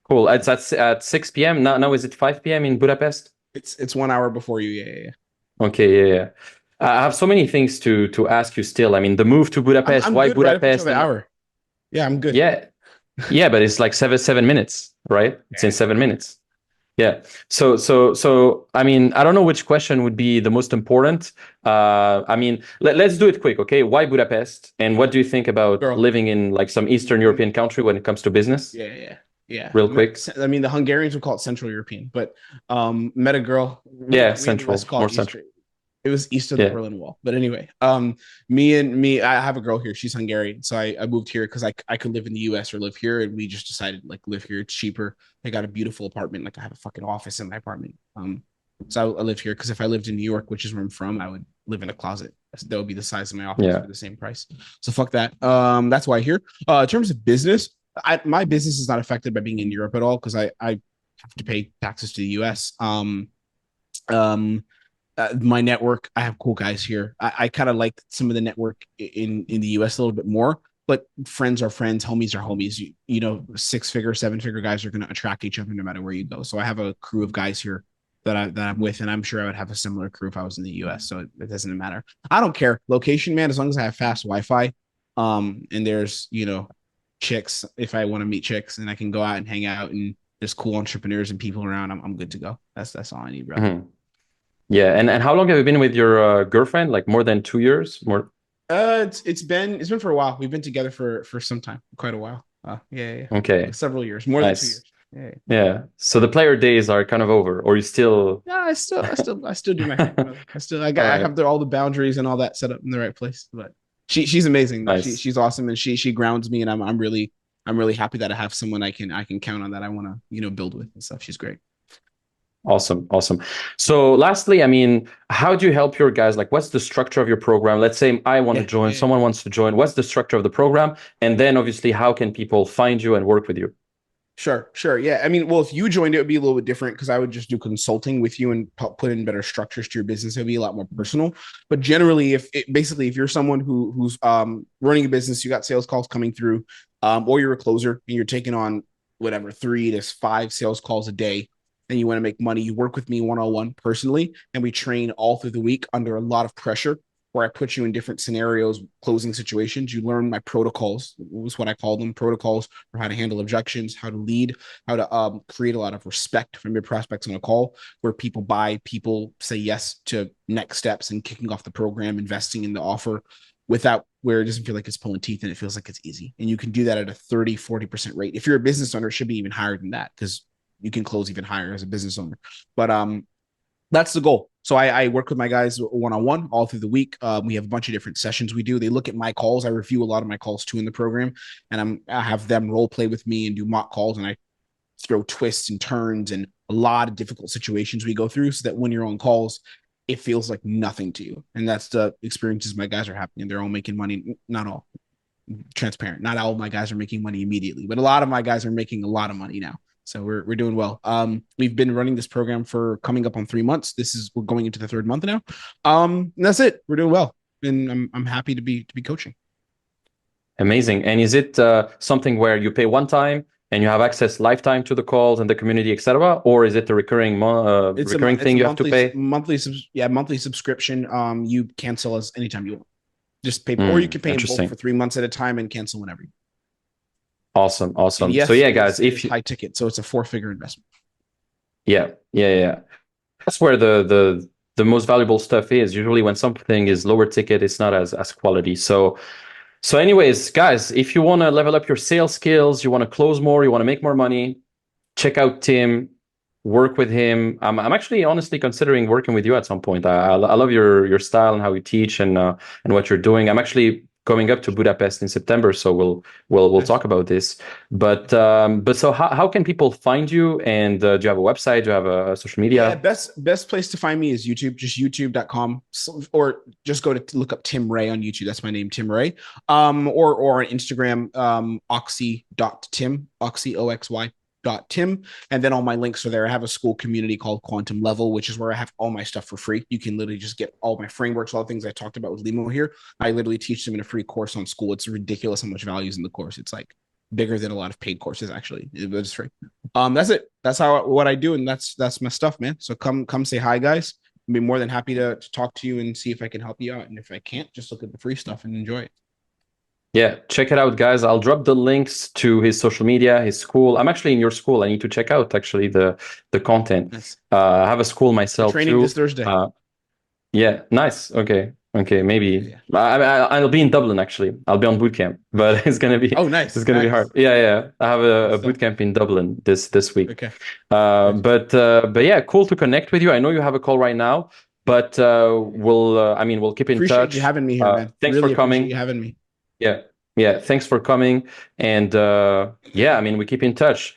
cool. It's at 6 p.m. Now is it 5 p.m. in Budapest? It's 1 hour before you. Yeah. Okay. Yeah. I have so many things to ask you still. I mean, the move to Budapest, I'm why good right up until Budapest? the hour. Yeah, I'm good. Yeah. Yeah, but it's like seven minutes, right? It's in 7 minutes. Yeah. So I mean, I don't know which question would be the most important. I mean, let's do it quick, okay? Why Budapest? And what do you think about living in like some Eastern European country when it comes to business? Yeah. Real quick. I mean, the Hungarians would call it Central European, but met a girl. Yeah, Central, more Central. It was east of the Berlin Wall. But anyway, me, I have a girl here. She's Hungarian. So I moved here because I could live in the US or live here. And we just decided like live here. It's cheaper. I got a beautiful apartment. Like I have a fucking office in my apartment. So I live here because if I lived in New York, which is where I'm from, I would live in a closet. That would be the size of my office for the same price. So fuck that. That's why here. In terms of business, my business is not affected by being in Europe at all because I have to pay taxes to the US. My network, I have cool guys here. I kind of like some of the network in the US a little bit more, but friends are friends, homies are homies. You know, 6-figure, 7-figure guys are going to attract each other no matter where you go. So I have a crew of guys here that I'm with, and I'm sure I would have a similar crew if I was in the US. So it doesn't matter. I don't care location, man, as long as I have fast Wi-Fi. And there's, you know, chicks if I want to meet chicks, and I can go out and hang out, and there's cool entrepreneurs and people around. I'm good to go. That's all I need, bro. Mm-hmm. Yeah, and how long have you been with your girlfriend? Like more than 2 years? More? It's been for a while. We've been together for some time, quite a while. Yeah. Okay. Several years, more than 2 years. Yeah. So the player days are kind of over, or you still? Yeah, I still do my thing. I have all the boundaries and all that set up in the right place. But she's amazing. Nice. She's awesome, and she grounds me, and I'm really happy that I have someone I can count on that I want to, you know, build with and stuff. She's great. Awesome. So lastly, I mean, how do you help your guys? Like, what's the structure of your program? Let's say I want to join, someone wants to join. What's the structure of the program? And then obviously, how can people find you and work with you? Sure. Yeah. I mean, well, if you joined, it would be a little bit different because I would just do consulting with you and put in better structures to your business. It would be a lot more personal. But generally, if you're someone who's running a business, you got sales calls coming through, or you're a closer and you're taking on whatever 3 to 5 sales calls a day, and you want to make money, you work with me one-on-one personally, and we train all through the week under a lot of pressure, where I put you in different scenarios, closing situations. You learn my protocols, was what I call them, protocols for how to handle objections, how to lead, how to create a lot of respect from your prospects on a call, where people say yes to next steps and kicking off the program, investing in the offer without where it doesn't feel like it's pulling teeth and it feels like it's easy. And you can do that at a 30-40% rate. If you're a business owner, it should be even higher than that because you can close even higher as a business owner. But that's the goal. So I work with my guys one-on-one all through the week. We have a bunch of different sessions we do. They look at my calls. I review a lot of my calls too in the program, and I have them role play with me and do mock calls, and I throw twists and turns and a lot of difficult situations we go through, so that when you're on calls, it feels like nothing to you. And that's the experiences my guys are having. And they're all making money. Not all, transparent. Not all of my guys are making money immediately, but a lot of my guys are making a lot of money now. So we're doing well. We've been running this program for coming up on 3 months. We're going into the 3rd month now. And that's it. We're doing well, and I'm happy to be coaching. Amazing. And is it something where you pay one time and you have access lifetime to the calls and the community, etc., or is it a recurring thing you have to pay? Monthly subscription. You cancel as anytime you want. Just pay, or you can pay in bulk for 3 months at a time and cancel whenever you want. Awesome. Yes, so yeah, guys, if you high ticket, so it's a 4-figure investment. Yeah. That's where the most valuable stuff is. Usually when something is lower ticket, it's not as quality. So anyways, guys, if you want to level up your sales skills, you want to close more, you want to make more money, check out Tim, work with him. I'm actually honestly considering working with you at some point. I love your style and how you teach and what you're doing. I'm actually coming up to Budapest in September, so we'll Nice. talk about this. But so how can people find you? And do you have a website? Do you have a social Yeah, media? best place to find me is YouTube, just youtube.com, or just go to look up Tim Ray on YouTube. That's my name, Tim Ray. Or on Instagram, oxy.tim, oxy, OXY Tim, and then all my links are there. I have a school community called Quantum Level, which is where I have all my stuff for free. You can literally just get all my frameworks, all the things I talked about with Limo here. I literally teach them in a free course on school. It's ridiculous how much value is in the course. It's like bigger than a lot of paid courses, actually. It's free. That's it. That's what I do, and that's my stuff, man. So come say hi, guys. I'd be more than happy to talk to you and see if I can help you out. And if I can't, just look at the free stuff and enjoy it. Yeah, check it out, guys. I'll drop the links to his social media, his school. I'm actually in your school. I need to check out actually the content. Nice. I have a school myself Training too. this Thursday. Yeah, nice. Okay, maybe Yeah. I'll be in Dublin actually. I'll be on boot camp, but Oh, nice. it's gonna be Nice. hard. Yeah. I have Good a boot stuff. camp in Dublin this week. Okay. Nice. But yeah, cool to connect with you. I know you have a call right now, but we'll keep in Appreciate you touch. having me here, man. Thanks for Really appreciate coming. you having me. Yeah, thanks for coming. And yeah, I mean, we keep in touch.